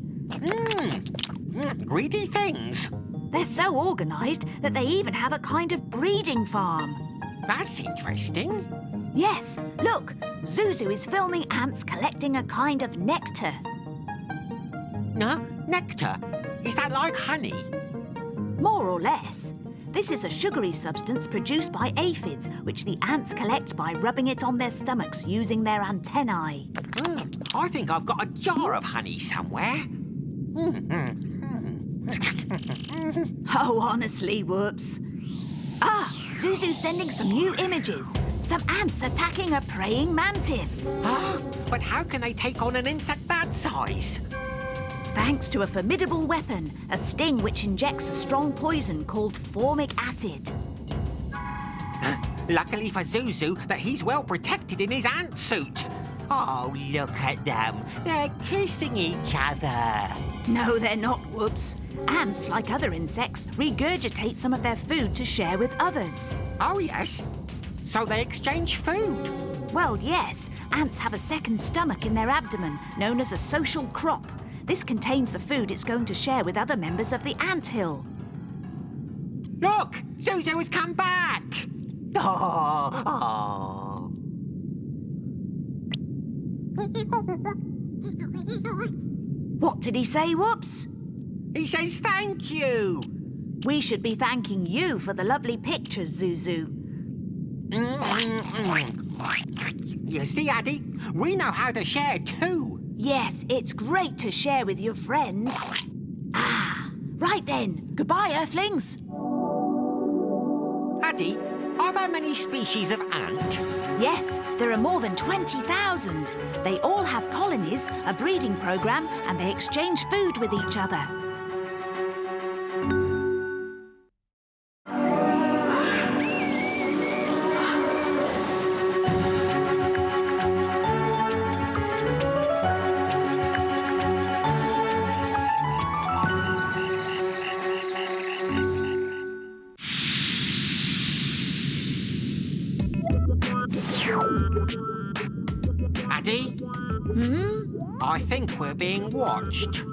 Greedy things. They're so organised that they even have a kind of breeding farm. That's interesting. Yes, look, Zuzu is filming ants collecting a kind of nectar. No, nectar? Is that like honey? More or less. This is a sugary substance produced by aphids, which the ants collect by rubbing it on their stomachs using their antennae. I think I've got a jar of honey somewhere. Oh, honestly, Whoops. Ah, Zuzu's sending some new images. Some ants attacking a praying mantis. But how can they take on an insect that size? Thanks to a formidable weapon, a sting which injects a strong poison called formic acid. Luckily for Zuzu that he's well protected in his ant suit. Oh, look at them. They're kissing each other. No, they're not, Whoops. Ants, like other insects, regurgitate some of their food to share with others. Oh, yes. So they exchange food. Well, yes. Ants have a second stomach in their abdomen, known as a social crop. This contains the food it's going to share with other members of the anthill. Look! Zuzu has come back! Oh. What did he say, Whoops? He says thank you. We should be thanking you for the lovely pictures, Zuzu. You see, Addy, we know how to share too. Yes, it's great to share with your friends. Ah, right then. Goodbye, Earthlings. Addy, are there many species of ant? Yes, there are more than 20,000. They all have colonies, a breeding program, and they exchange food with each other. Addy? I think we're being watched.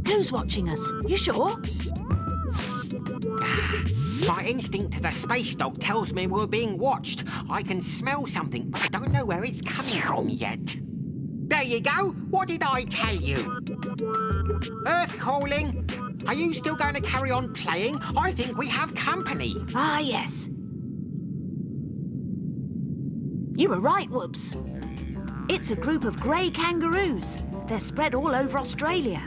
Who's watching us? You sure? My instinct as a space dog tells me we're being watched. I can smell something, but I don't know where it's coming from yet. There you go. What did I tell you? Earth calling. Are you still going to carry on playing? I think we have company. Ah, yes. You were right, Whoops. It's a group of grey kangaroos. They're spread all over Australia.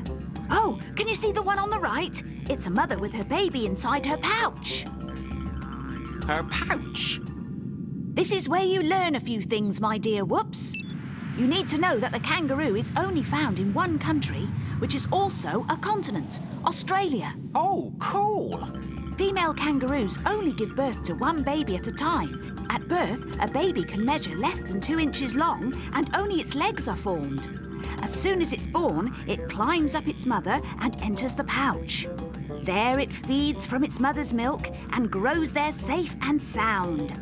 Oh, can you see the one on the right? It's a mother with her baby inside her pouch. Her pouch? This is where you learn a few things, my dear Whoops. You need to know that the kangaroo is only found in one country, which is also a continent, Australia. Oh, cool. Female kangaroos only give birth to one baby at a time. At birth, a baby can measure less than 2 inches long and only its legs are formed. As soon as it's born, it climbs up its mother and enters the pouch. There it feeds from its mother's milk and grows there safe and sound.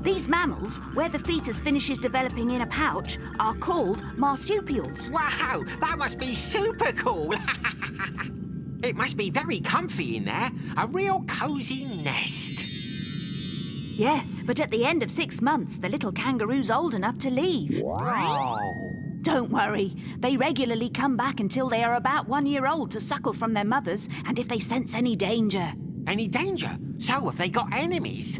These mammals, where the fetus finishes developing in a pouch, are called marsupials. Wow, that must be super cool. It must be very comfy in there. A real cosy nest. Yes, but at the end of 6 months, the little kangaroo's old enough to leave. Oh. Don't worry. They regularly come back until they are about 1 year old to suckle from their mothers and if they sense any danger. Any danger? So have they got enemies?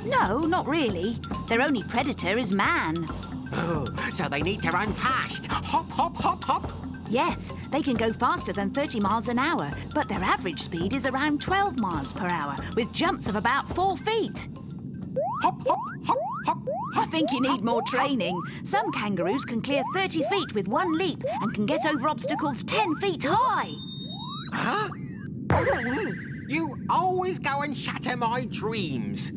No, not really. Their only predator is man. Oh, so they need to run fast. Hop, hop, hop, hop. Yes, they can go faster than 30 miles an hour, but their average speed is around 12 miles per hour, with jumps of about 4 feet. Hop, hop, hop, hop. I think you need more training. Some kangaroos can clear 30 feet with one leap and can get over obstacles 10 feet high. Huh? You always go and shatter my dreams.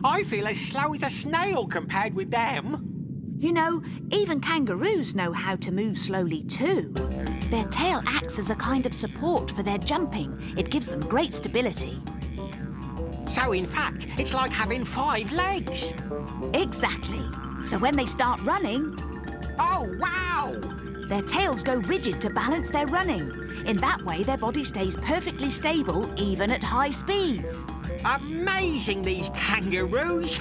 I feel as slow as a snail compared with them. You know, even kangaroos know how to move slowly too. Their tail acts as a kind of support for their jumping. It gives them great stability. So, in fact, it's like having 5 legs. Exactly. So when they start running... Oh, wow! Their tails go rigid to balance their running. In that way, their body stays perfectly stable, even at high speeds. Amazing, these kangaroos.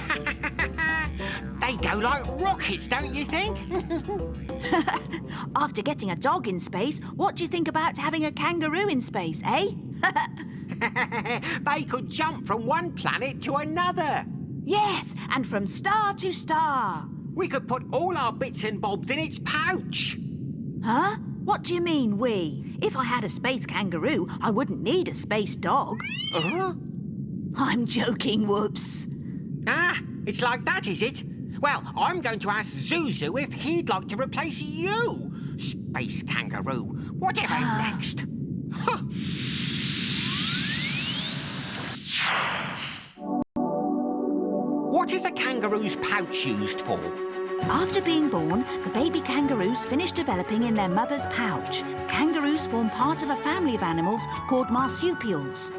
They go like rockets, don't you think? After getting a dog in space, what do you think about having a kangaroo in space, eh? They could jump from one planet to another. Yes, and from star to star. We could put all our bits and bobs in its pouch. Huh? What do you mean, we? If I had a space kangaroo, I wouldn't need a space dog. Uh-huh. I'm joking, Whoops. Ah, it's like that, is it? Well, I'm going to ask Zuzu if he'd like to replace you, space kangaroo. Whatever next. Huh. What is a kangaroo's pouch used for? After being born, the baby kangaroos finish developing in their mother's pouch. Kangaroos form part of a family of animals called marsupials.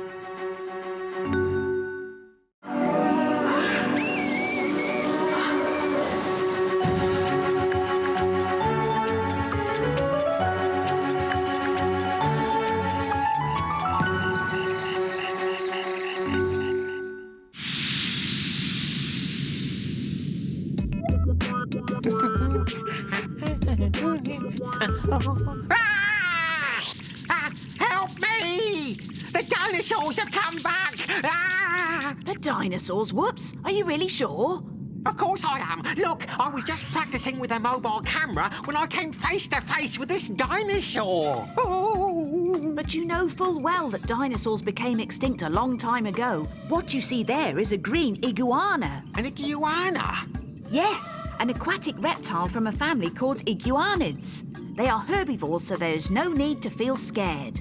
Help me! The dinosaurs have come back! Ah! The dinosaurs, Whoops? Are you really sure? Of course I am. Look, I was just practicing with a mobile camera when I came face to face with this dinosaur. Oh. But you know full well that dinosaurs became extinct a long time ago. What you see there is a green iguana. An iguana? Yes, an aquatic reptile from a family called iguanids. They are herbivores, so there is no need to feel scared.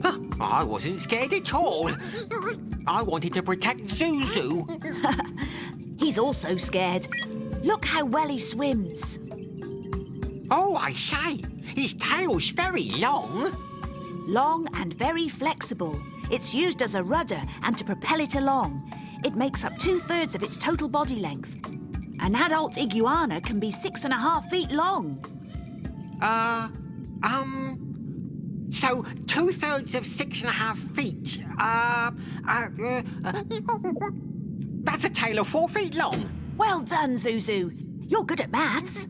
Huh, I wasn't scared at all. I wanted to protect Zuzu. He's also scared. Look how well he swims. Oh, I say, his tail's very long. Long and very flexible. It's used as a rudder and to propel it along. It makes up 2/3 of its total body length. An adult iguana can be 6.5 feet long. So 2/3 of 6.5 feet. That's a tail of 4 feet long. Well done, Zuzu. You're good at maths.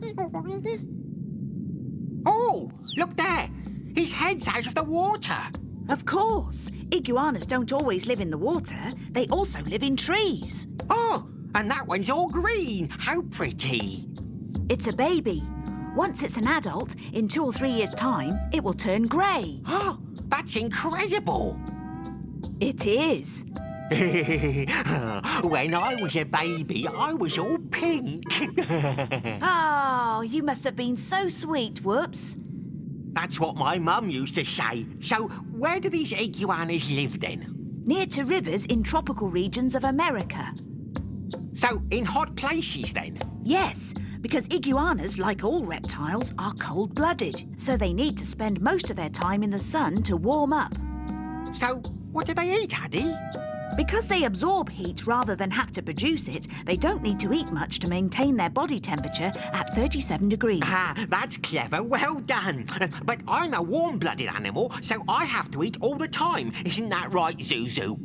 Oh, look there. His head's out of the water. Of course. Iguanas don't always live in the water. They also live in trees. Oh, and that one's all green. How pretty. It's a baby. Once it's an adult, in 2 or 3 years' time, it will turn grey. Oh, that's incredible. It is. When I was a baby, I was all pink. Oh, you must have been so sweet, Whoops. That's what my mum used to say. So, where do these iguanas live then? Near to rivers in tropical regions of America. So, in hot places then? Yes, because iguanas, like all reptiles, are cold-blooded, so they need to spend most of their time in the sun to warm up. So, what do they eat, Addy? Because they absorb heat rather than have to produce it, they don't need to eat much to maintain their body temperature at 37 degrees. Ah, that's clever. Well done. But I'm a warm-blooded animal, so I have to eat all the time. Isn't that right, Zuzu?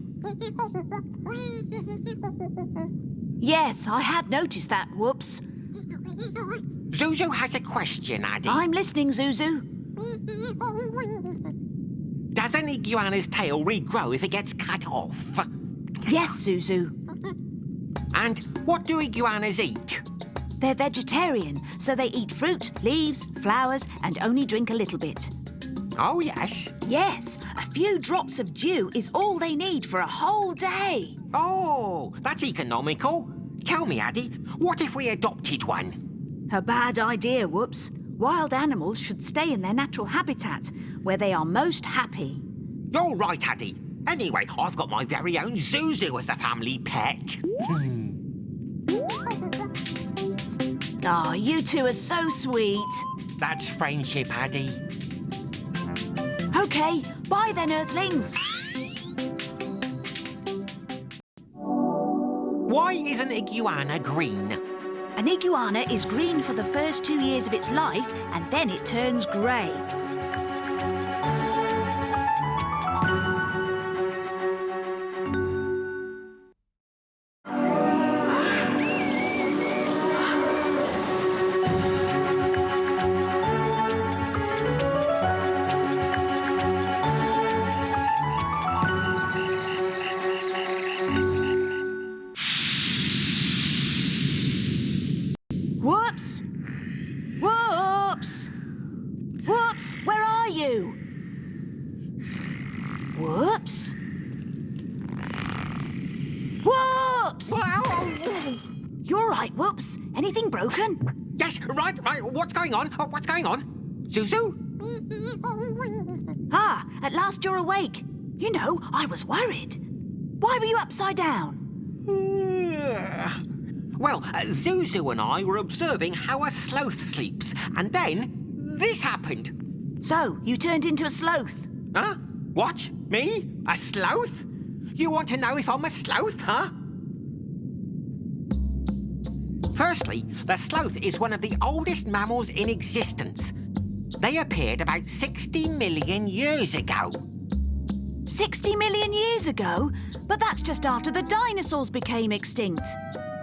Yes, I had noticed that, Whoops. Zuzu has a question, Addy. I'm listening, Zuzu. Does an iguana's tail regrow if it gets cut off? Yes, Zuzu. And what do iguanas eat? They're vegetarian, so they eat fruit, leaves, flowers, and only drink a little bit. Oh, yes. Yes, a few drops of dew is all they need for a whole day. Oh, that's economical. Tell me, Addy, what if we adopted one? A bad idea, Whoops. Wild animals should stay in their natural habitat, where they are most happy. You're right, Addy. Anyway, I've got my very own Zuzu as a family pet. Oh, you two are so sweet. That's friendship, Addy. OK, bye then, Earthlings. Why is an iguana green? An iguana is green for the first 2 years of its life, and then it turns grey. Whoops! Whoops! Whoops, where are you? Whoops! Whoops! Well, You're right, Whoops. Anything broken? yes, right. What's going on? What's going on? Zuzu? Ah, at last you're awake. You know, I was worried. Why were you upside down? Well, Zuzu and I were observing how a sloth sleeps, and then this happened. So, you turned into a sloth? Huh? What? Me? A sloth? You want to know if I'm a sloth, huh? Firstly, the sloth is one of the oldest mammals in existence. They appeared about 60 million years ago. 60 million years ago? But that's just after the dinosaurs became extinct.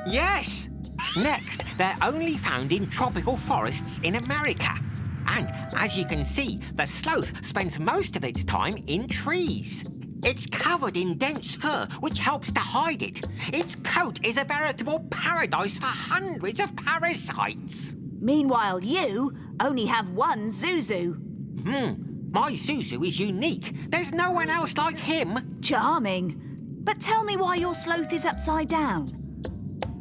Yes. Next, they're only found in tropical forests in America. And, as you can see, the sloth spends most of its time in trees. It's covered in dense fur, which helps to hide it. Its coat is a veritable paradise for hundreds of parasites. Meanwhile, you only have one Zuzu. My Zuzu is unique. There's no one else like him. Charming. But tell me why your sloth is upside down.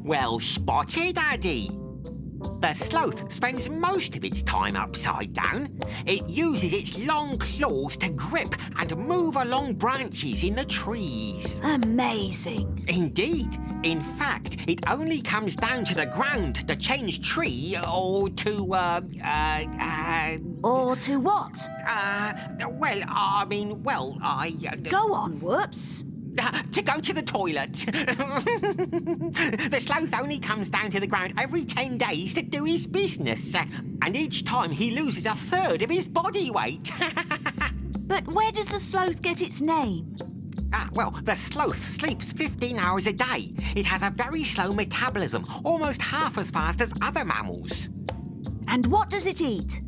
Well spotted, Addy. The sloth spends most of its time upside down. It uses its long claws to grip and move along branches in the trees. Amazing. Indeed. In fact, it only comes down to the ground to change tree or to, Or to what? Go on, Whoops. To go to the toilet. The sloth only comes down to the ground every 10 days to do his business. And each time he loses a third of his body weight. But where does the sloth get its name? The sloth sleeps 15 hours a day. It has a very slow metabolism, almost half as fast as other mammals. And what does it eat?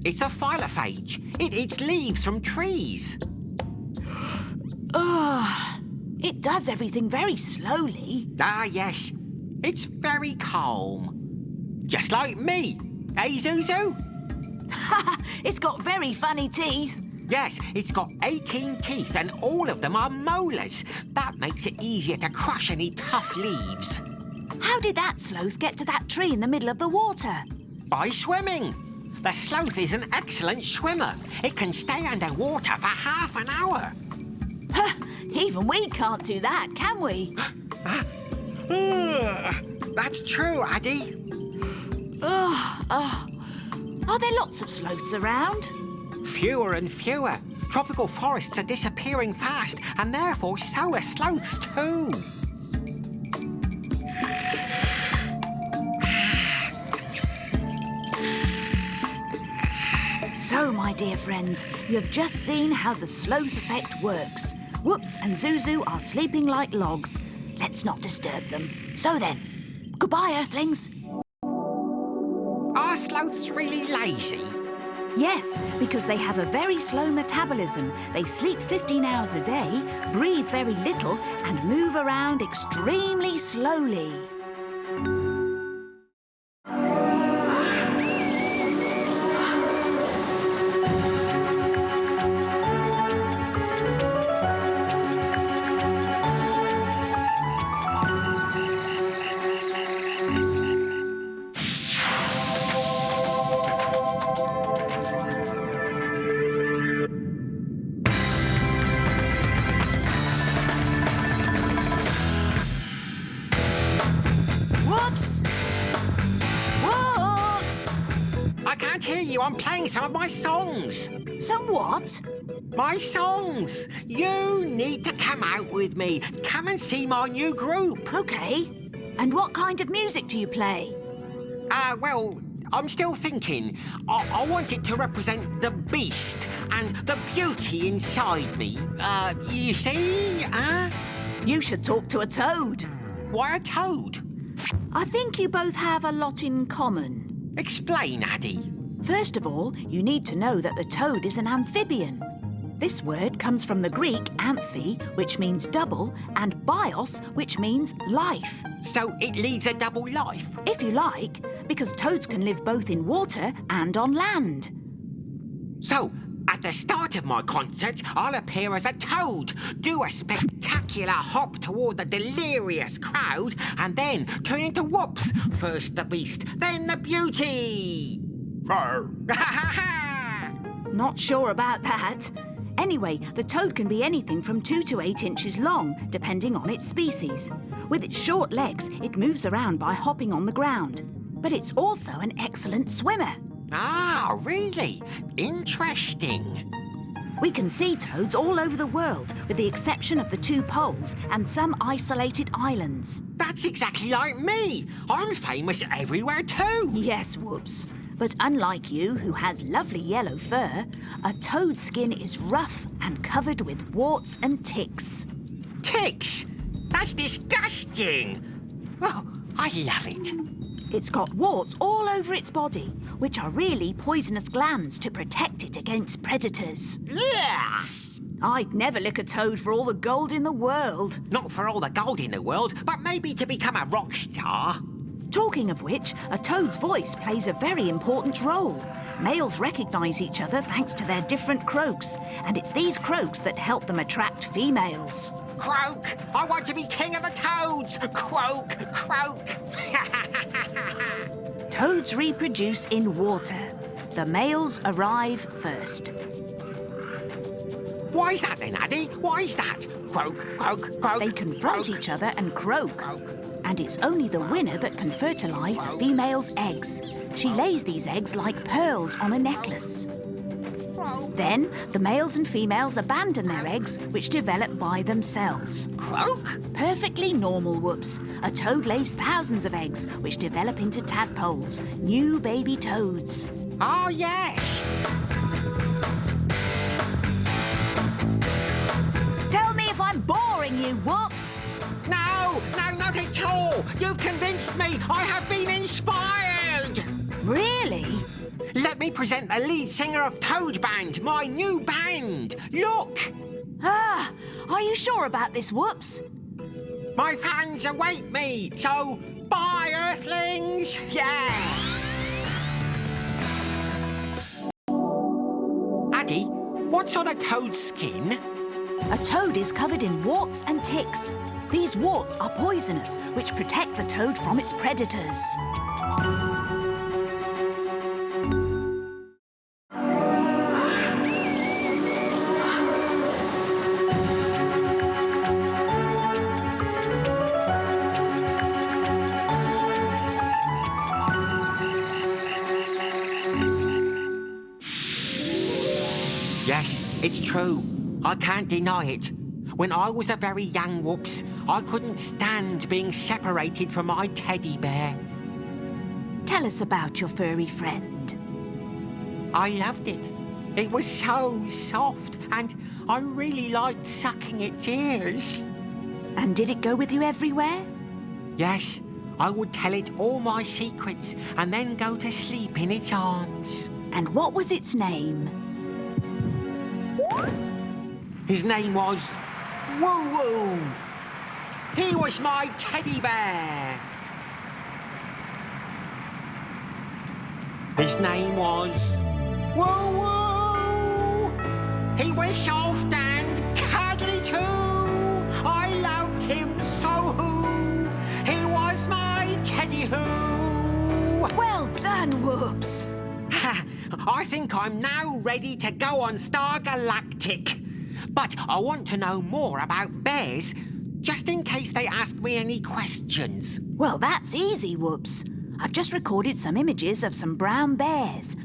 It's a phylophage. It eats leaves from trees. It does everything very slowly. Yes. It's very calm. Just like me. Hey, Zuzu? It's got very funny teeth. Yes, it's got 18 teeth and all of them are molars. That makes it easier to crush any tough leaves. How did that sloth get to that tree in the middle of the water? By swimming. The sloth is an excellent swimmer. It can stay underwater for half an hour. Even we can't do that, can we? That's true, Addy. Are there lots of sloths around? Fewer and fewer. Tropical forests are disappearing fast, and therefore so are sloths too. So, my dear friends, you have just seen how the sloth effect works. Whoops and Zuzu are sleeping like logs. Let's not disturb them. So then, goodbye, Earthlings. Are sloths really lazy? Yes, because they have a very slow metabolism. They sleep 15 hours a day, breathe very little, and move around extremely slowly. I'm playing some of my songs. Some what? My songs. You need to come out with me. Come and see my new group. OK. And what kind of music do you play? I'm still thinking. I want it to represent the beast and the beauty inside me. You see? You should talk to a toad. Why a toad? I think you both have a lot in common. Explain, Addy. First of all, you need to know that the toad is an amphibian. This word comes from the Greek amphi, which means double, and bios, which means life. So it leads a double life? If you like, because toads can live both in water and on land. So, at the start of my concert, I'll appear as a toad, do a spectacular hop toward the delirious crowd, and then turn into Whoops. First the beast, then the beauty. Not sure about that. Anyway, the toad can be anything from 2 to 8 inches long, depending on its species. With its short legs, it moves around by hopping on the ground. But it's also an excellent swimmer. Ah, really? Interesting. We can see toads all over the world, with the exception of the 2 poles and some isolated islands. That's exactly like me. I'm famous everywhere too. Yes, Whoops. But unlike you, who has lovely yellow fur, a toad's skin is rough and covered with warts and ticks. Ticks? That's disgusting. Oh, I love it. It's got warts all over its body, which are really poisonous glands to protect it against predators. Yeah! I'd never lick a toad for all the gold in the world. Not for all the gold in the world, but maybe to become a rock star. Talking of which, a toad's voice plays a very important role. Males recognise each other thanks to their different croaks, and it's these croaks that help them attract females. Croak! I want to be king of the toads! Croak! Croak! Toads reproduce in water. The males arrive first. Why is that then, Addy? Why is that? Croak, croak, croak. They confront croak. each other and croak. Croak. And it's only the winner that can fertilise the female's eggs. She lays these eggs like pearls on a necklace. Then, the males and females abandon their eggs, which develop by themselves. Croak? Perfectly normal, Whoops. A toad lays thousands of eggs, which develop into tadpoles, new baby toads. Oh, yes! Tell me if I'm boring you, Whoops! No, not at all! You've convinced me! I have been inspired! Really? Let me present the lead singer of Toad Band, my new band! Look! Ah, are you sure about this, Whoops? My fans await me, so bye, Earthlings! Yeah! Addy, what's on a toad's skin? A toad is covered in warts and ticks. These warts are poisonous, which protect the toad from its predators. Yes, it's true. I can't deny it. When I was a very young Whoops, I couldn't stand being separated from my teddy bear. Tell us about your furry friend. I loved it. It was so soft, and I really liked sucking its ears. And did it go with you everywhere? Yes, I would tell it all my secrets and then go to sleep in its arms. And what was its name? His name was Woo Woo. He was my teddy bear. His name was Woo Woo. He was soft and cuddly too. I loved him so. He was my teddy who. Well done, Whoops. I think I'm now ready to go on Star Galactic. But I want to know more about bears, just in case they ask me any questions. Well, that's easy, Whoops. I've just recorded some images of some brown bears.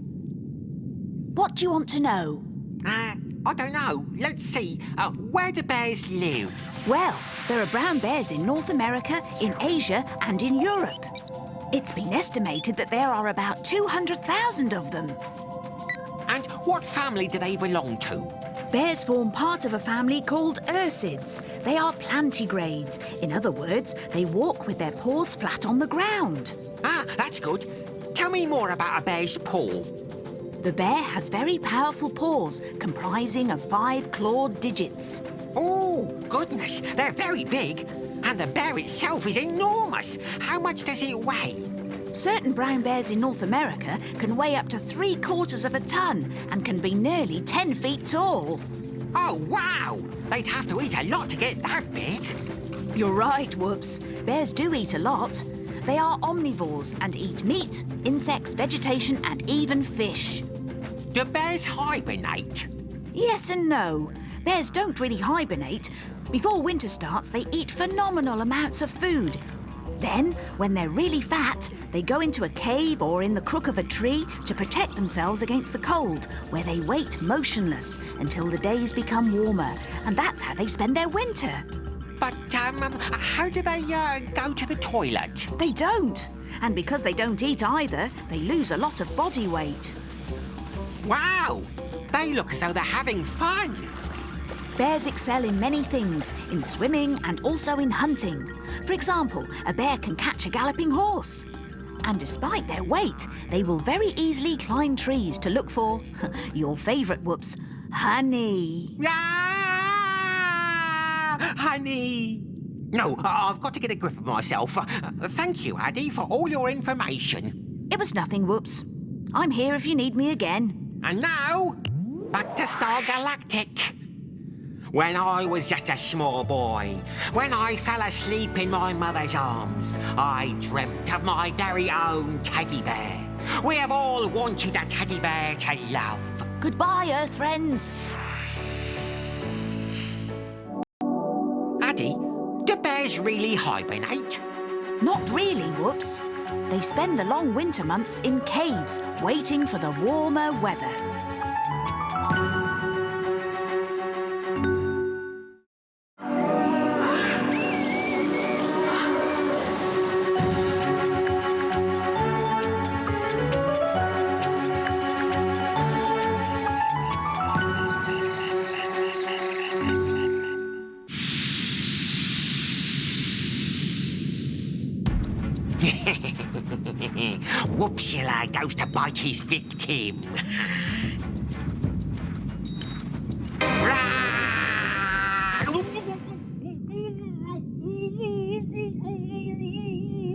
What do you want to know? I don't know. Let's see. Where do bears live? Well, there are brown bears in North America, in Asia, and in Europe. It's been estimated that there are about 200,000 of them. And what family do they belong to? Bears form part of a family called ursids. They are plantigrades. In other words, they walk with their paws flat on the ground. Ah, that's good. Tell me more about a bear's paw. The bear has very powerful paws, comprising of 5 clawed digits. Oh, goodness, they're very big. And the bear itself is enormous. How much does it weigh? Certain brown bears in North America can weigh up to 3/4 of a ton and can be nearly 10 feet tall. Oh, wow! They'd have to eat a lot to get that big. You're right, Whoops. Bears do eat a lot. They are omnivores and eat meat, insects, vegetation, and even fish. Do bears hibernate? Yes and no. Bears don't really hibernate. Before winter starts, they eat phenomenal amounts of food. Then, when they're really fat, they go into a cave or in the crook of a tree to protect themselves against the cold, where they wait motionless until the days become warmer. And that's how they spend their winter. But, how do they, go to the toilet? They don't. And because they don't eat either, they lose a lot of body weight. Wow! They look as though they're having fun. Bears excel in many things, in swimming and also in hunting. For example, a bear can catch a galloping horse. And despite their weight, they will very easily climb trees to look for your favourite, Whoops, honey. Ah! Honey! No, I've got to get a grip of myself. Thank you, Addy, for all your information. It was nothing, Whoops. I'm here if you need me again. And now, back to Star Galactic. When I was just a small boy, when I fell asleep in my mother's arms, I dreamt of my very own teddy bear. We have all wanted a teddy bear to love. Goodbye, Earth friends. Addy, do bears really hibernate? Not really, Whoops. They spend the long winter months in caves, waiting for the warmer weather. Whoopsilla goes to bite his victim.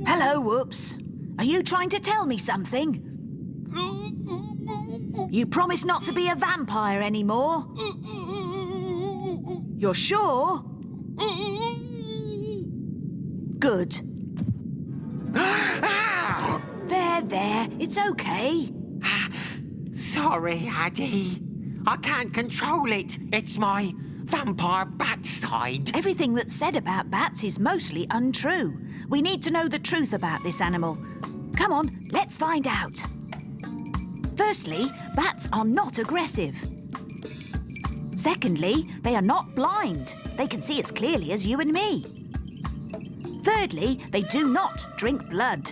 Hello, Whoops. Are you trying to tell me something? You promise not to be a vampire anymore? You're sure? Good. There, it's okay. Sorry, Addy. I can't control it. It's my vampire bat side. Everything that's said about bats is mostly untrue. We need to know the truth about this animal. Come on, let's find out. Firstly, bats are not aggressive. Secondly, they are not blind. They can see as clearly as you and me. Thirdly, they do not drink blood.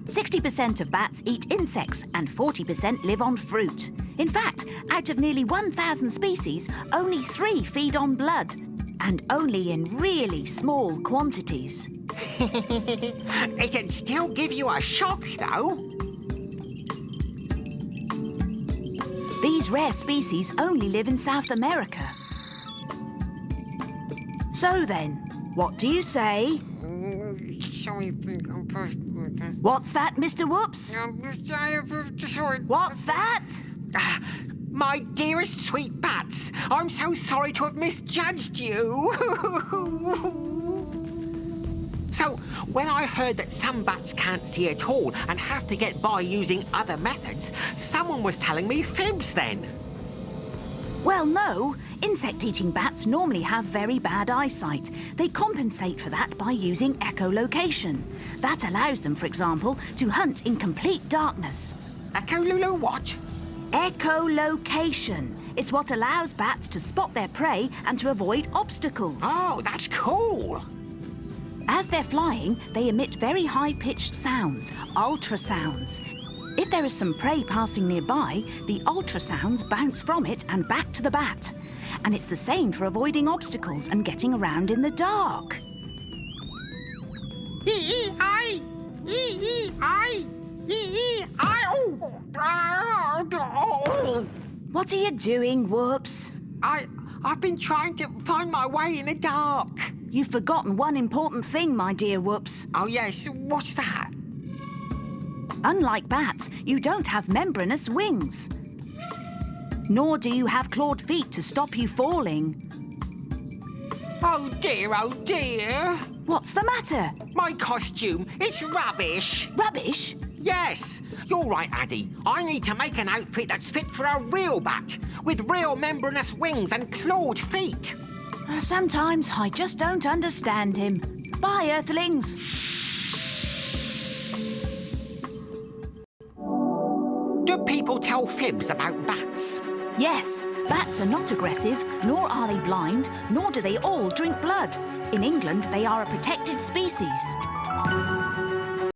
60% of bats eat insects and 40% live on fruit. In fact, out of nearly 1,000 species, only 3 feed on blood, and only in really small quantities. It'd still give you a shock, though. These rare species only live in South America. So then, what do you say? What's that, Mr. Whoops? What's that? My dearest sweet bats, I'm so sorry to have misjudged you. So, when I heard that some bats can't see at all and have to get by using other methods, someone was telling me fibs then. Well, no. Insect-eating bats normally have very bad eyesight. They compensate for that by using echolocation. That allows them, for example, to hunt in complete darkness. Echolulu what? Echolocation. It's what allows bats to spot their prey and to avoid obstacles. Oh, that's cool. As they're flying, they emit very high-pitched sounds, ultrasounds. If there is some prey passing nearby, the ultrasounds bounce from it and back to the bat. And it's the same for avoiding obstacles and getting around in the dark. What are you doing, Whoops? I've been trying to find my way in the dark. You've forgotten one important thing, my dear Whoops. Oh, yes. What's that? Unlike bats, you don't have membranous wings. Nor do you have clawed feet to stop you falling. Oh, dear, oh, dear. What's the matter? My costume, it's rubbish. Rubbish? Yes. You're right, Addy. I need to make an outfit that's fit for a real bat, with real membranous wings and clawed feet. Sometimes I just don't understand him. Bye, Earthlings. Do people tell fibs about bats? Yes, bats are not aggressive, nor are they blind, nor do they all drink blood. In England, they are a protected species.